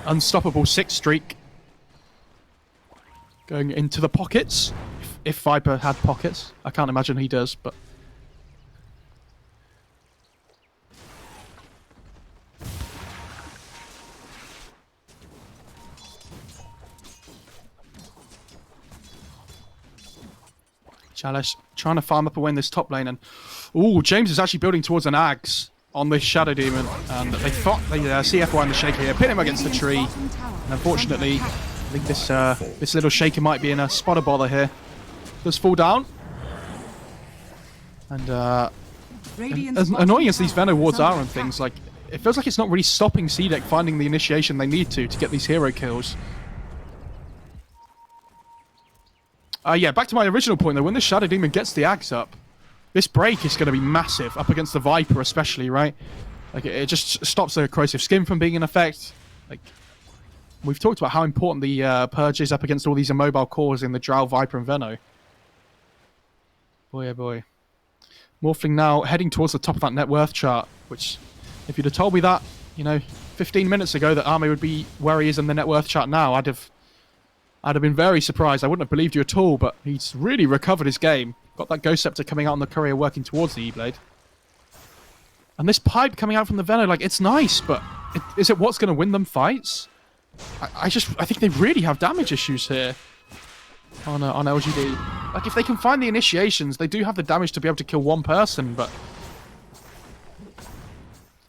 Unstoppable 6 streak. Going into the pockets. If Viper had pockets. I can't imagine he does, but... Chalice trying to farm up and win this top lane, and ooh, James is actually building towards an Ags on this Shadow Demon, and they thought they CFY in the Shaker here, pin him against the tree, and unfortunately, I think this little Shaker might be in a spot of bother here. Does fall down, and as annoying as these Venom wards are and things, like it feels like it's not really stopping CDEC finding the initiation they need to get these hero kills. Yeah, back to my original point though, when the Shadow Demon gets the Axe up, this break is going to be massive, up against the Viper especially, right? Like, it just stops the Corrosive Skin from being in effect. Like, we've talked about how important the Purge is up against all these immobile cores in the Drow, Viper, and Veno. Boy, oh boy. Morphling now, heading towards the top of that net worth chart, which, if you'd have told me that, you know, 15 minutes ago that Army would be where he is in the net worth chart now, I'd have been very surprised. I wouldn't have believed you at all, but he's really recovered his game. Got that Ghost Scepter coming out on the courier, working towards the E-Blade. And this pipe coming out from the Veno, like, it's nice, but is it what's going to win them fights? I think they really have damage issues here on LGD. Like, if they can find the initiations, they do have the damage to be able to kill one person, but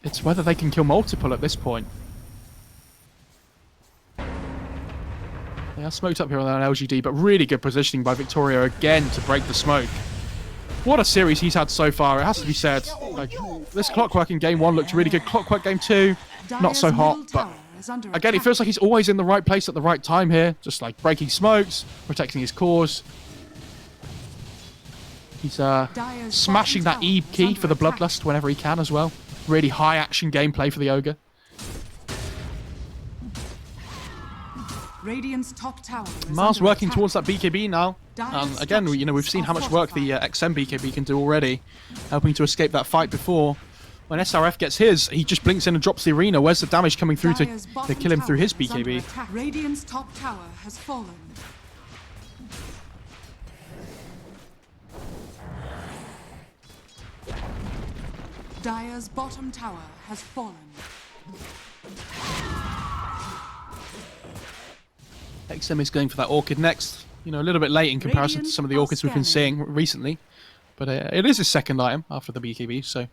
it's whether they can kill multiple at this point. They are smoked up here on LGD, but really good positioning by Victoria again to break the smoke. What a series he's had so far, it has to be said. Like, this Clockwork in Game 1 looked really good. Clockwork Game 2, not so hot, but again, it feels like he's always in the right place at the right time here. Just like breaking smokes, protecting his cores. He's smashing that E key for the Bloodlust whenever he can as well. Really high action gameplay for the Ogre. Radiant's top tower Mars working towards that BKB now. Again, you know, we've seen how much work the XM BKB can do already, helping to escape that fight before. When SRF gets his, he just blinks in and drops the arena. Where's the damage coming through to kill him through his BKB? Radiant's top tower has fallen. Dire's bottom tower has fallen. XM is going for that Orchid next. You know, a little bit late in comparison to some of the Orchids we've been seeing recently. But it is his second item after the BKB, so...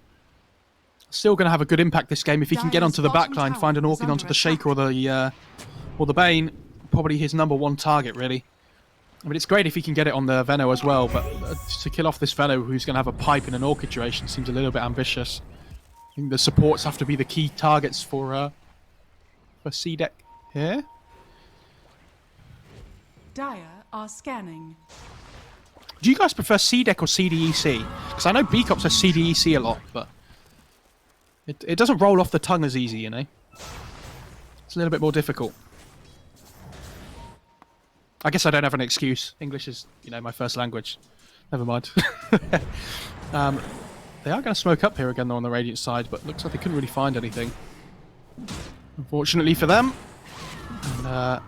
Still going to have a good impact this game if he can get onto the backline, find an Orchid onto the Shaker or the Bane. Probably his #1 target, really. I mean, it's great if he can get it on the Veno as well, but to kill off this Veno who's going to have a pipe in an Orchid duration seems a little bit ambitious. I think the supports have to be the key targets for CDEC here. Dire are scanning. Do you guys prefer CDEC or CDEC? Because I know BCOP says CDEC a lot, but it doesn't roll off the tongue as easy, you know? It's a little bit more difficult. I guess I don't have an excuse. English is, my first language. Never mind. They are going to smoke up here again, though, on the Radiant side, but looks like they couldn't really find anything. Unfortunately for them. And,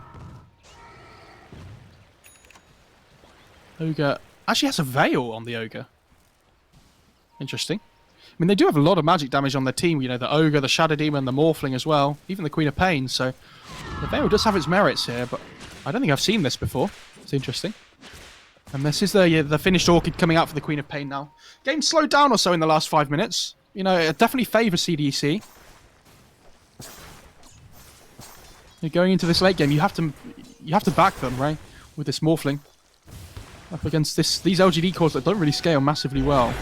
Ogre actually has a Veil on the Ogre. Interesting. I mean, they do have a lot of magic damage on their team. The Ogre, the Shadow Demon, the Morphling as well. Even the Queen of Pain, so the Veil does have its merits here, but I don't think I've seen this before. It's interesting. And this is the finished Orchid coming out for the Queen of Pain now. Game slowed down or so in the last 5 minutes. It definitely favours CDEC. You're going into this late game, you have to back them, right? With this Morphling. Up against these LGD cores that don't really scale massively well.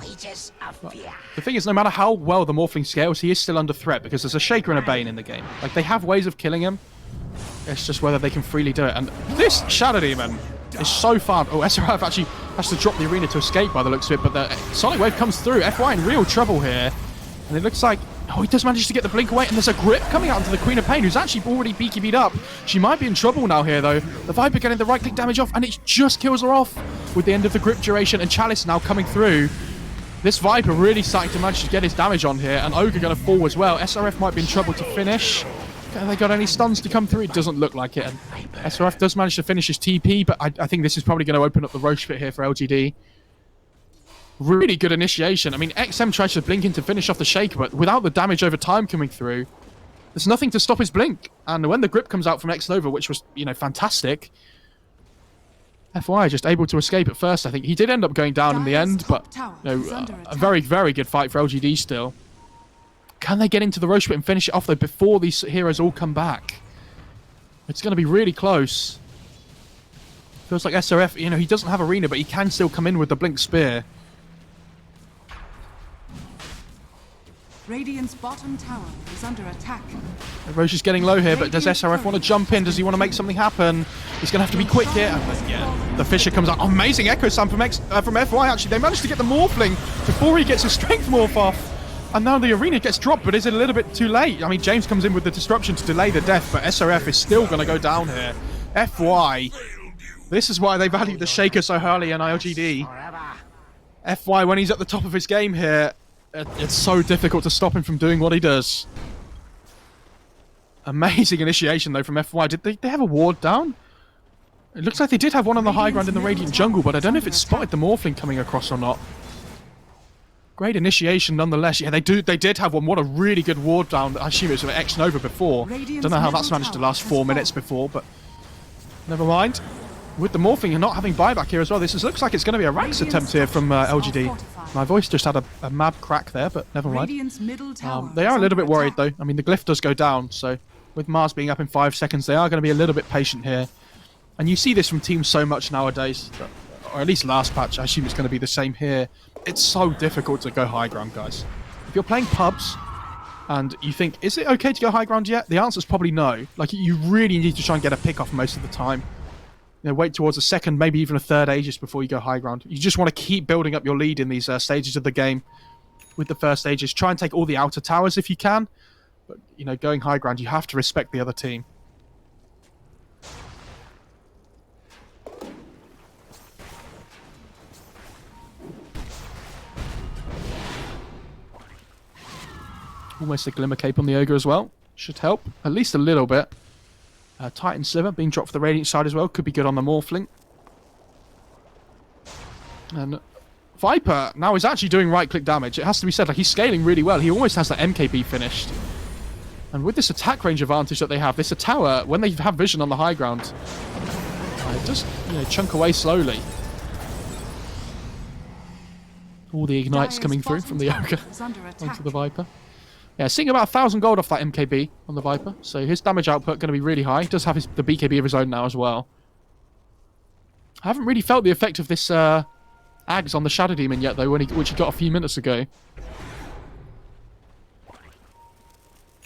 The thing is, no matter how well the Morphling scales, he is still under threat because there's a Shaker and a Bane in the game. Like, they have ways of killing him. It's just whether they can freely do it. And this Shadow Demon is so far. Oh, SRF actually has to drop the arena to escape by the looks of it, but the Sonic Wave comes through. FY in real trouble here. And it looks like, he does manage to get the blink away, and there's a grip coming out into the Queen of Pain, who's actually already BKB'd up. She might be in trouble now here, though. The Viper getting the right-click damage off, and it just kills her off with the end of the grip duration, and Chalice now coming through. This Viper really starting to manage to get his damage on here, and Ogre going to fall as well. SRF might be in trouble to finish. Have they got any stuns to come through? It doesn't look like it. And SRF does manage to finish his TP, but I think this is probably going to open up the Roche pit here for LGD. Really good initiation. I mean, XM tries to blink in to finish off the Shaker, but without the damage over time coming through, there's nothing to stop his blink. And when the grip comes out from X-Nova, which was, fantastic, FY just able to escape at first, I think. He did end up going down in the end, but a very, very good fight for LGD still. Can they get into the Roche pit and finish it off, though, before these heroes all come back? It's going to be really close. Feels like SRF, he doesn't have Arena, but he can still come in with the Blink Spear. Radiant's bottom tower is under attack. Roche is getting low here, but does SRF want to jump in? Does he want to make something happen? He's going to have to be quick here. Yeah, the Fisher comes out. Amazing Echo Slam from FY, actually. They managed to get the Morphling before he gets his Strength Morph off. And now the Arena gets dropped, but is it a little bit too late? I mean, James comes in with the Disruption to delay the death, but SRF is still going to go down here. FY. This is why they value the Shaker so highly in LGD. FY, when he's at the top of his game here, it's so difficult to stop him from doing what he does. Amazing initiation, though, from FY. Did they have a ward down? It looks like they did have one on the high ground in the Radiant jungle, but I don't know if it spotted the Morphling coming across or not. Great initiation, nonetheless. Yeah, they did have one. What a really good ward down. I assume it was with X-Nova before. Don't know how that's managed to last 4 minutes before, but never mind. With the Morphing and not having buyback here as well, this looks like it's going to be a Rax attempt here from LGD. My voice just had a mad crack there, but never mind. They are a little bit worried, though. I mean, the glyph does go down, so with Mars being up in 5 seconds, they are going to be a little bit patient here. And you see this from teams so much nowadays, or at least last patch. I assume it's going to be the same here. It's so difficult to go high ground, guys. If you're playing pubs and you think, is it okay to go high ground yet? The answer is probably no. Like, you really need to try and get a pick off most of the time. Wait towards a second, maybe even a third Aegis before you go high ground. You just want to keep building up your lead in these stages of the game. With the first Aegis, try and take all the outer towers if you can. But, going high ground, you have to respect the other team. Almost a Glimmer Cape on the Ogre as well. Should help, at least a little bit. Titan Sliver being dropped for the Radiant side as well. Could be good on the Morphling. And Viper now is actually doing right-click damage. It has to be said, like, he's scaling really well. He almost has that MKB finished. And with this attack range advantage that they have, this tower, when they have vision on the high ground, it does, chunk away slowly. All the ignites coming through from the Ogre onto the Viper. Yeah, seeing about 1,000 gold off that MKB on the Viper, so his damage output going to be really high. He does have the BKB of his own now as well. I haven't really felt the effect of this Ags on the Shadow Demon yet, though, which he got a few minutes ago.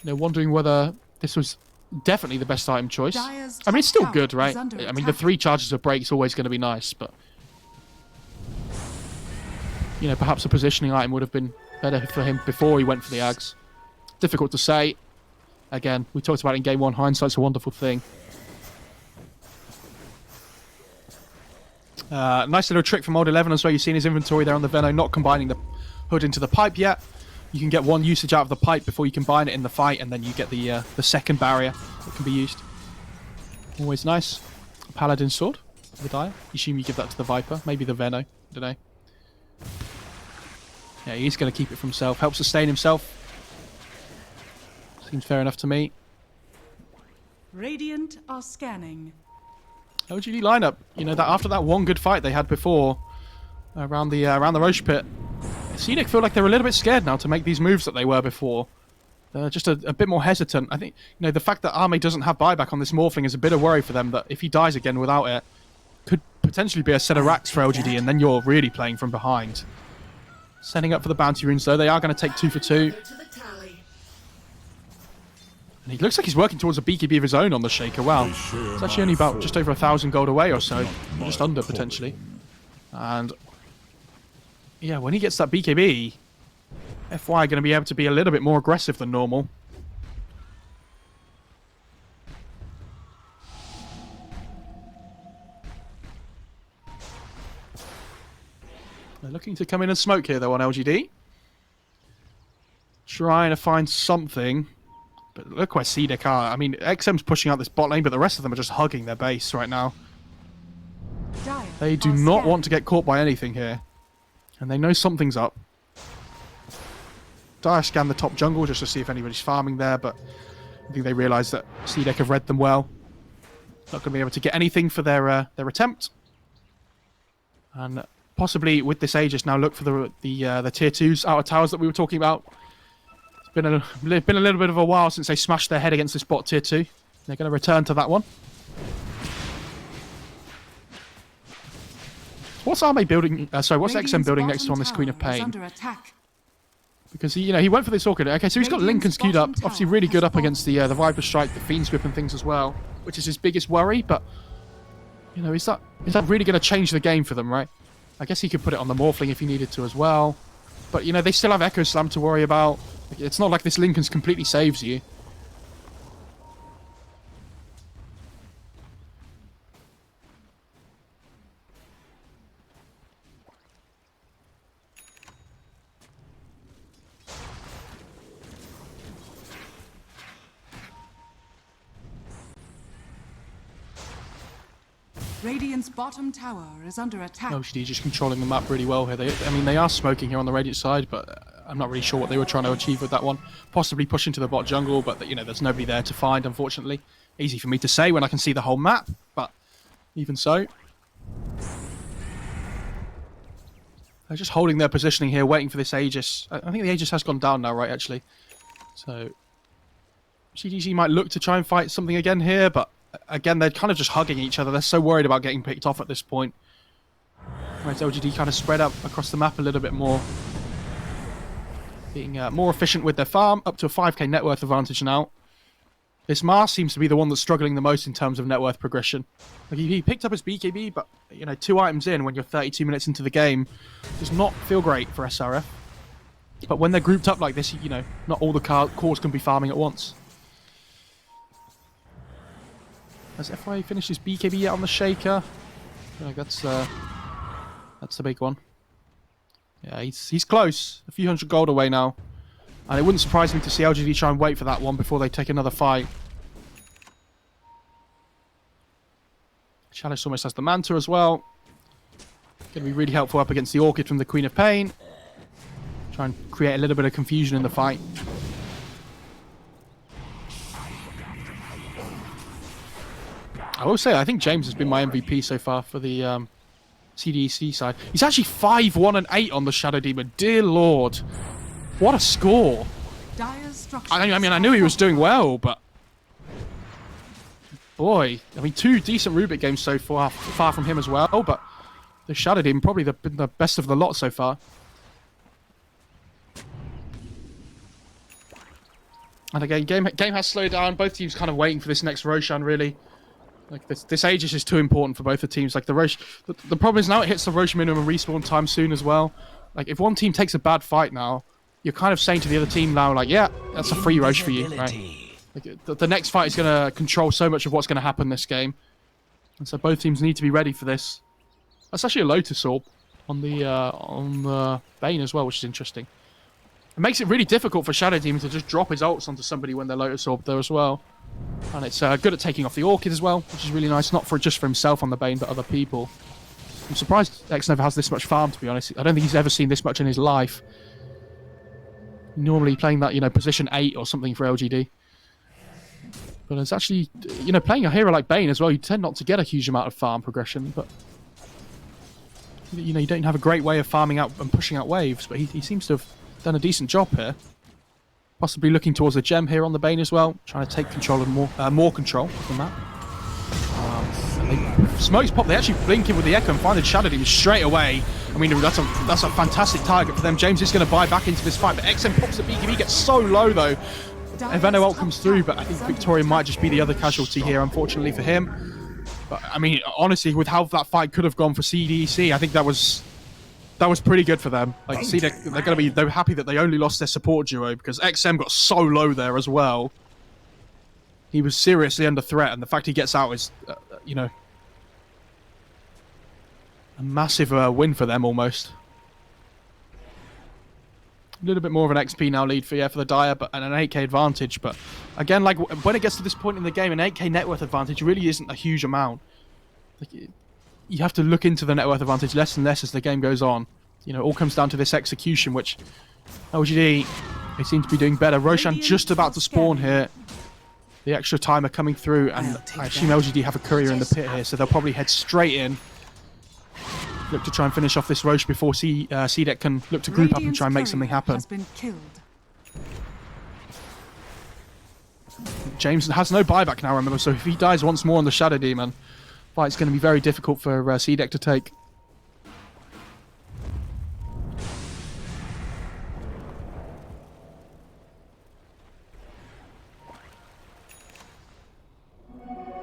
Wondering whether this was definitely the best item choice. I mean, it's still good, right? I mean, the 3 charges of break is always going to be nice, but perhaps a positioning item would have been better for him before he went for the Ags. Difficult to say. Again, we talked about it in Game 1. Hindsight's a wonderful thing. Nice little trick from Old 11 as well. You've seen his inventory there on the Venno, not combining the hood into the pipe yet. You can get one usage out of the pipe before you combine it in the fight, and then you get the second barrier that can be used. Always nice. Paladin sword for the Dire. You assume you give that to the Viper. Maybe the Venno. I don't know. Yeah, he's going to keep it for himself. Helps sustain himself. Seems fair enough to me. Radiant are scanning. LGD lineup. You know, that after that one good fight they had before around the Roche pit, CDEC feel like they're a little bit scared now to make these moves that they were before. They're just a bit more hesitant. I think, you know, the fact that Arme doesn't have buyback on this Morphling is a bit of worry for them, that if he dies again without it, could potentially be a set of racks for LGD, and then you're really playing from behind. Setting up for the bounty runes, though. They are going to take 2 for 2. And he looks like he's working towards a BKB of his own on the Shaker. Wow. It's actually only about just over 1,000 gold away or so. Just under, potentially. And yeah, when he gets that BKB, FY are going to be able to be a little bit more aggressive than normal. They're looking to come in and smoke here, though, on LGD. Trying to find something. But look where CDEC are. I mean, XM's pushing out this bot lane, but the rest of them are just hugging their base right now. They do not want to get caught by anything here. And they know something's up. Dire scan the top jungle just to see if anybody's farming there, but I think they realise that CDEC have read them well. Not going to be able to get anything for their attempt. And possibly with this Aegis now look for the tier 2s outer towers that we were talking about. It's been a little bit of a while since they smashed their head against this bot tier 2. They're going to return to that one. What's Arme building? Sorry, what's XM building next to on this Queen of Pain? Because he went for this Orchid. Okay, so he's got Lincoln's queued up. Obviously, really good up against the Viper Strike, the Fiend's Whip, and things as well, which is his biggest worry. But you know, is that really going to change the game for them? Right? I guess he could put it on the Morphling if he needed to as well. But you know, they still have Echo Slam to worry about. It's not like this Lincoln's completely saves you. Radiant's bottom tower is under attack. OGD just controlling the map really well here. They are smoking here on the Radiant side, but I'm not really sure what they were trying to achieve with that one. Possibly push into the bot jungle, but you know, there's nobody there to find, unfortunately. Easy for me to say when I can see the whole map, but even so. They're just holding their positioning here, waiting for this Aegis. I think the Aegis has gone down now, right, actually. So CDG might look to try and fight something again here, but again, they're kind of just hugging each other. They're so worried about getting picked off at this point. Whereas LGD kind of spread up across the map a little bit more. Being more efficient with their farm, up to a 5k net worth advantage now. This Mars seems to be the one that's struggling the most in terms of net worth progression. Like he picked up his BKB, but you know, 2 items in when you're 32 minutes into the game does not feel great for SRF. But when they're grouped up like this, you know, not all the cores can be farming at once. Has FY finished his BKB yet on the Shaker? I think that's the big one. Yeah, he's close. A few hundred gold away now. And it wouldn't surprise me to see LGD try and wait for that one before they take another fight. Chalice almost has the Manta as well. Going to be really helpful up against the Orchid from the Queen of Pain. Try and create a little bit of confusion in the fight. I will say, I think James has been my MVP so far for the CDEC side. He's actually 5-1 and 8 on the Shadow Demon. Dear Lord. What a score. I mean, I knew he was doing well, but boy. I mean, 2 decent Rubik games so far from him as well, but the Shadow Demon probably been the best of the lot so far. And again, game has slowed down. Both teams kind of waiting for this next Roshan, really. Like this Aegis is too important for both the teams. Like the problem is now it hits the Roche minimum respawn time soon as well. Like if one team takes a bad fight now, you're kind of saying to the other team now, like, yeah, that's a free Roche for you, right? Like the next fight is going to control so much of what's going to happen this game, and so both teams need to be ready for this. That's actually a Lotus Orb on the Bane as well, which is interesting. It makes it really difficult for Shadow Demon to just drop his ults onto somebody when they're Lotus Orb there as well. And it's good at taking off the Orchid as well, which is really nice. Not just for himself on the Bane, but other people. I'm surprised X never has this much farm, to be honest. I don't think he's ever seen this much in his life. Normally playing that, position 8 or something for LGD. But it's actually, playing a hero like Bane as well, you tend not to get a huge amount of farm progression, but you don't have a great way of farming out and pushing out waves, but he seems to have done a decent job here. Possibly looking towards a gem here on the Bane as well, trying to take control of more control than that. Smokes pop, they actually blink in with the Echo and find the Shadow Demon straight away. I mean, that's a fantastic target for them. James is going to buy back into this fight, but XM pops the BKB, gets so low though. Eveno ult comes through, but I think Victoria might just be the other casualty here, unfortunately for him. But I mean, honestly, with how that fight could have gone for CDEC, I think that was pretty good for them. Like, CDEC, they're happy that they only lost their support duo because XM got so low there as well. He was seriously under threat, and the fact he gets out is, a massive win for them almost. A little bit more of an XP now lead for the Dire, and an 8k advantage. But again, like when it gets to this point in the game, an 8k net worth advantage really isn't a huge amount. Like, you have to look into the net worth advantage less and less as the game goes on. It all comes down to this execution, which LGD, they seem to be doing better. Roshan just about to spawn here. The extra timer coming through, and I assume LGD have a courier in the pit here, so they'll probably head straight in. Look to try and finish off this Roche before CDEC can look to group up and try and make something happen. James has no buyback now, remember, so if he dies once more on the Shadow Demon, fight's going to be very difficult for CDEC to take.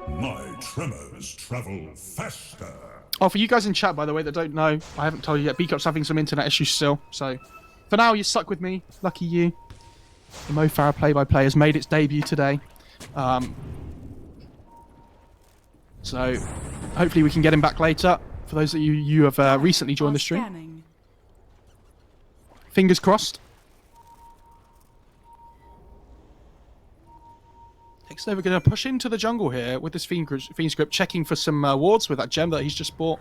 My tremors travel faster. Oh, for you guys in chat, by the way, that don't know, I haven't told you yet, B-Cup's having some internet issues still, so for now, you're stuck with me. Lucky you. The Mo Farah play-by-play has made its debut today. So, hopefully we can get him back later. For those of you who have recently joined the stream. Fingers crossed. Xnova going to push into the jungle here with this Fiend script, checking for some wards with that gem that he's just bought.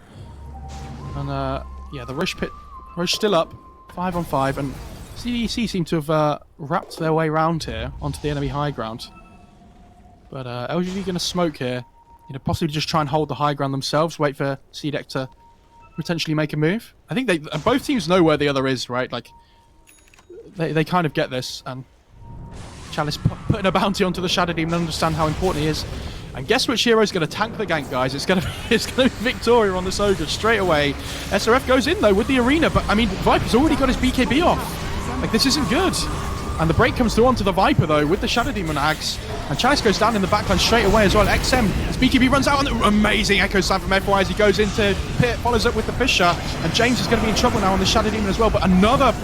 And yeah, the Roche still up, 5 on 5, and CDEC seem to have wrapped their way around here onto the enemy high ground. But LGD going to smoke here, possibly just try and hold the high ground themselves, wait for CDEC to potentially make a move. I think both teams know where the other is, right? Like, they kind of get this, and Chalice putting a bounty onto the Shadow Demon and understand how important he is. And guess which hero's going to tank the gank, guys? It's going to be Victoria on this Ogre straight away. SRF goes in, though, with the Arena, but, I mean, Viper's already got his BKB off. Like, this isn't good. And the break comes through onto the Viper, though, with the Shadow Demon Axe. And Chalice goes down in the backline straight away as well. XM, his BKB runs out on the amazing Echo Slam from FY as he goes into pit, follows up with the Fisher. And James is going to be in trouble now on the Shadow Demon as well, but another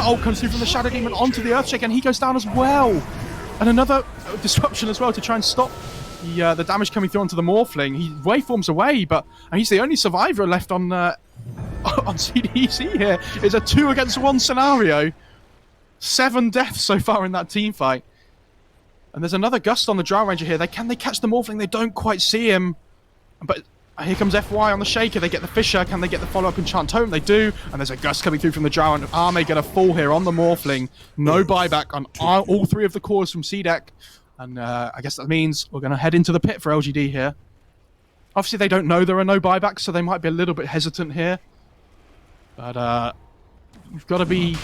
ult comes through from the Shadow Demon onto the Earthshake, and he goes down as well. And another disruption as well to try and stop the damage coming through onto the Morphling. He waveforms away, but he's the only survivor left on CDEC here. It's a 2 against 1 scenario. 7 deaths so far in that team fight. And there's another Gust on the Drow Ranger here. Can they catch the Morphling? They don't quite see him. But here comes FY on the Shaker. They get the Fisher. Can they get the follow-up Enchant Tome? They do. And there's a Gust coming through from the Drow. And Arme going to fall here on the Morphling. No buyback on all 3 of the cores from CDEC. And I guess that means we're going to head into the pit for LGD here. Obviously, they don't know there are no buybacks, so they might be a little bit hesitant here. But you've got to be,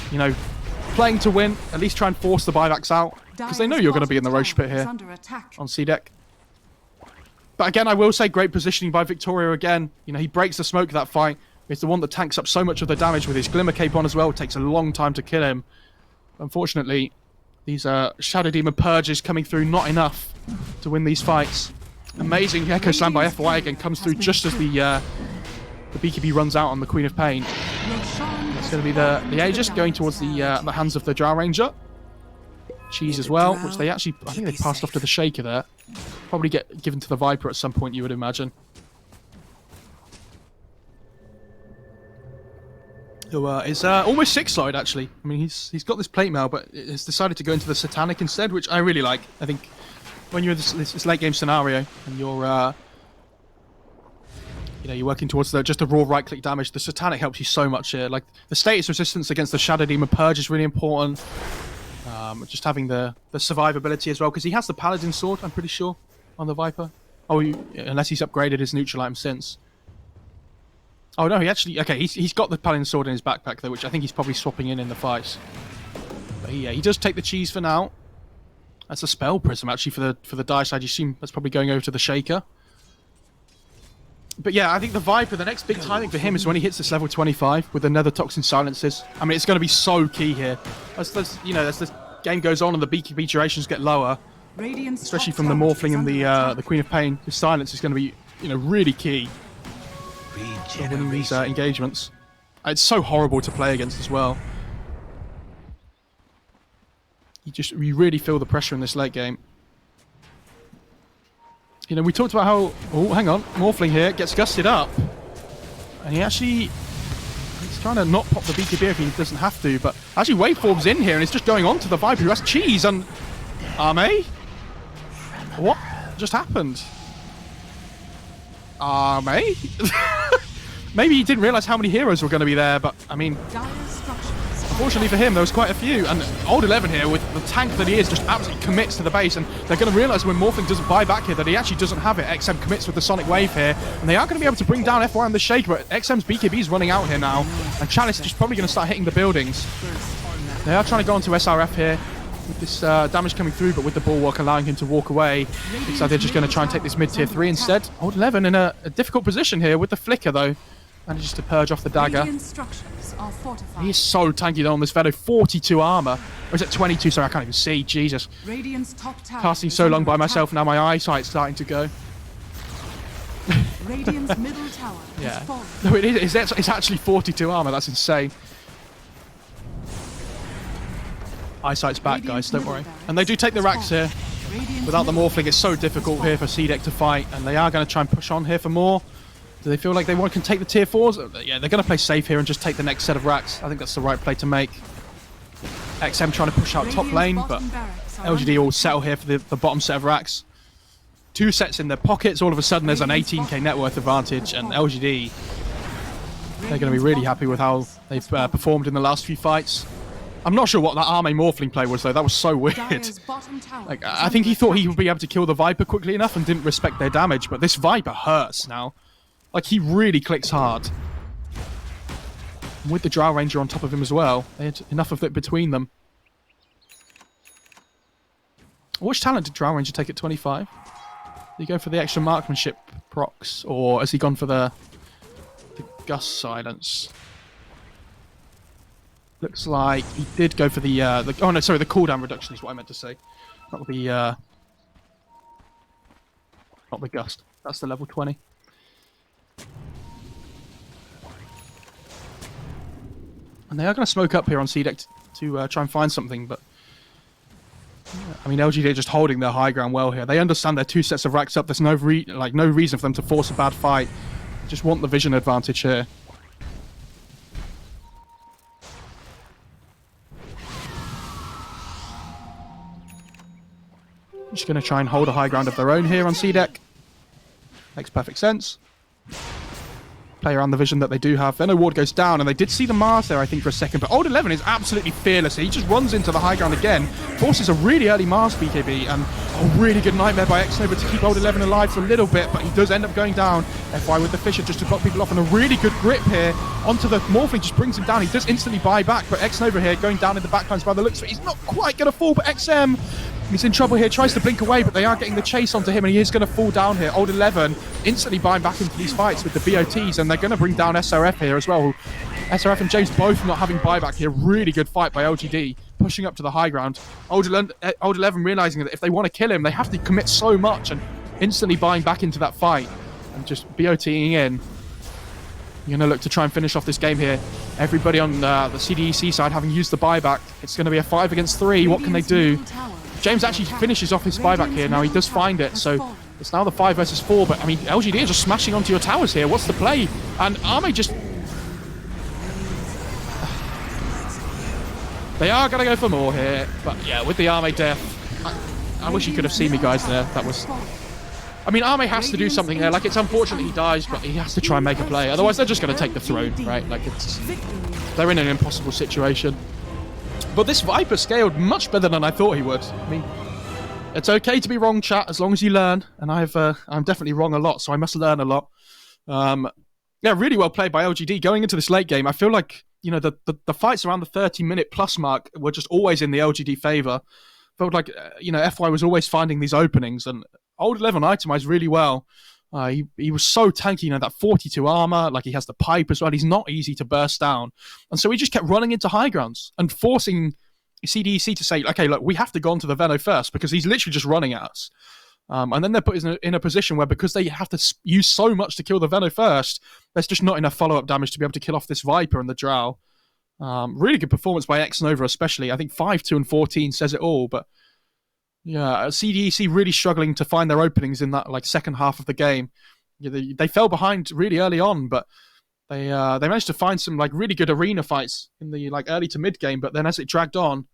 playing to win. At least try and force the buybacks out. Because they know you're going to be in the Roche pit here on CDEC. But again, I will say great positioning by Victoria again. He breaks the smoke of that fight. He's the one that tanks up so much of the damage with his Glimmer Cape on as well. It takes a long time to kill him. Unfortunately, these Shadow Demon purges coming through not enough to win these fights. Amazing Echo Slam by FY again comes through just as the BKB runs out on the Queen of Pain. It's going to be the Aegis going towards the hands of the Drow Ranger. Cheese as well, which I think they passed off to the Shaker there. Probably get given to the Viper at some point, you would imagine. Who is almost 6-side actually. I mean, he's got this plate mail, but has decided to go into the Satanic instead, which I really like. I think when you're in this late game scenario and you're you're working towards just the raw right click damage, the Satanic helps you so much here. Like the status resistance against the Shadow Demon Purge is really important. Just having the survivability as well, because he has the Paladin sword, I'm pretty sure, on the Viper. Oh, unless he's upgraded his neutral item since. Oh no, he actually... Okay, he's got the Paladin sword in his backpack though, which I think he's probably swapping in the fights. But yeah, he does take the cheese for now. That's a spell prism actually for the die side. You assume that's probably going over to the Shaker. But yeah, I think the Viper, the next big timing for him is when he hits this level 25 with the Nether Toxin silences. I mean, it's going to be so key here. As the game goes on and the BKB durations get lower, especially from the Morphling and the Queen of Pain, the silence is going to be really key. Winning these engagements. It's so horrible to play against as well. You really feel the pressure in this late game. We talked about how... Oh, hang on. Morphling here gets gusted up. And he's trying to not pop the BKB if he doesn't have to, but actually Waveform's in here and it's just going on to the Viper who has cheese and... Arme? What just happened? Arme? Maybe he didn't realise how many heroes were going to be there, but I mean, unfortunately for him, there was quite a few. And Old 11 here, with the tank that he is, just absolutely commits to the base. And they're going to realise when Morphling doesn't buy back here that he actually doesn't have it. XM commits with the Sonic Wave here, and they are going to be able to bring down FY and the Shaker. But XM's BKB is running out here now, and Chalice is just probably going to start hitting the buildings. They are trying to go onto SRF here, with this damage coming through, but with the Bulwark allowing him to walk away. Looks like they're just going to try and take this mid-tier 3 instead. Old 11 in a difficult position here with the Flicker, though. Manages to purge off the dagger. He is so tanky though on this Vedo. 42 armor. Or is it 22? Sorry, I can't even see. Jesus. Casting so long by myself, now my eyesight's starting to go. Yeah. No, it's actually 42 armor. That's insane. Eyesight's back, guys. Don't worry. And they do take the racks here. Without the Morphling, it's so difficult here for CDEC to fight. And they are going to try and push on here for more. Do they feel like they can take the tier 4s? Yeah, they're going to play safe here and just take the next set of racks. I think that's the right play to make. XM trying to push out top lane, but LGD will settle here for the bottom set of racks. 2 sets in their pockets, all of a sudden there's an 18k net worth advantage, and LGD, they're going to be really happy with how they've performed in the last few fights. I'm not sure what that Arme Morphling play was though, that was so weird. Like, I think he thought he would be able to kill the Viper quickly enough and didn't respect their damage, but this Viper hurts now. Like, he really clicks hard. And with the Drow Ranger on top of him as well, they had enough of it between them. Which talent did Drow Ranger take at 25? Did he go for the extra marksmanship procs, or has he gone for the Gust Silence? Looks like he did go for the oh no, sorry, the cooldown reduction is what I meant to say. Not the Gust. That's the level 20. And they are going to smoke up here on CDEC to try and find something, but... Yeah, I mean, LGD are just holding their high ground well here. They understand their 2 sets of racks up. There's no reason for them to force a bad fight. Just want the vision advantage here. Just going to try and hold a high ground of their own here on CDEC. Makes perfect sense. Play around the vision that they do have. Then a ward goes down, and they did see the Mars there, I think, for a second. But Old 11 is absolutely fearless. He just runs into the high ground again. Forces a really early Mars BKB, and a really good nightmare by Xnova to keep Old 11 alive for a little bit. But he does end up going down. FY with the Fisher just to block people off, and a really good grip here onto the Morphling just brings him down. He does instantly buy back, but Xnova here going down in the backlines by the looks of it. He's not quite going to fall, but XM... He's in trouble here, tries to blink away, but they are getting the chase onto him, and he is going to fall down here. Old 11 instantly buying back into these fights with the BOTs, and they're going to bring down SRF here as well. SRF and James both not having buyback here. Really good fight by LGD, pushing up to the high ground. Old 11 realizing that if they want to kill him, they have to commit so much, and instantly buying back into that fight, and just BOTing in. You're going to look to try and finish off this game here. Everybody on the CDEC side having used the buyback. It's going to be a 5 against 3. What can they do? James actually finishes off his buyback here. Now he does find it, so it's now the 5 versus 4. But I mean, LGD are just smashing onto your towers here. What's the play? And Arme just They are going to go for more here, but yeah, with the Arme death, I wish you could have seen me, guys, there. That was... I mean, Arme has to do something there. Like, it's unfortunate he dies, but he has to try and make a play. Otherwise, they're just going to take the throne, right? Like, they're in an impossible situation. But this Viper scaled much better than I thought he would. I mean, it's okay to be wrong, chat, as long as you learn. And I'm definitely wrong a lot, so I must learn a lot. Yeah, really well played by LGD. Going into this late game, I feel like, you know, the fights around the 30-minute plus mark were just always in the LGD favor. Felt like, you know, FY was always finding these openings, and Old 11 itemized really well. He was so tanky, you know, that 42 armor, like he has the pipe as well. He's not easy to burst down. And so he just kept running into high grounds and forcing CDEC to say, okay, look, we have to go on to the Veno first because he's literally just running at us. And then they're put in a position where because they have to use so much to kill the Veno first, there's just not enough follow-up damage to be able to kill off this Viper and the Drow. Really good performance by X Nova especially. I think 5-2 and 14 says it all, but yeah, CDEC really struggling to find their openings in that like second half of the game. Yeah, they fell behind really early on, but they managed to find some like really good arena fights in the like early to mid game. But then as it dragged on,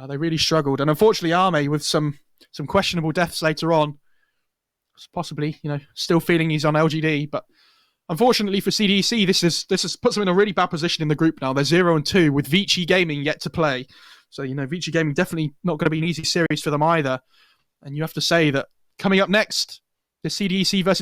they really struggled. And unfortunately, Arme with some questionable deaths later on, possibly, you know, still feeling he's on LGD. But unfortunately for CDEC, this has puts them in a really bad position in the group now. They're 0-2 with Vici Gaming yet to play. So, you know, Vici Gaming definitely not going to be an easy series for them either. And you have to say that coming up next, the CDEC versus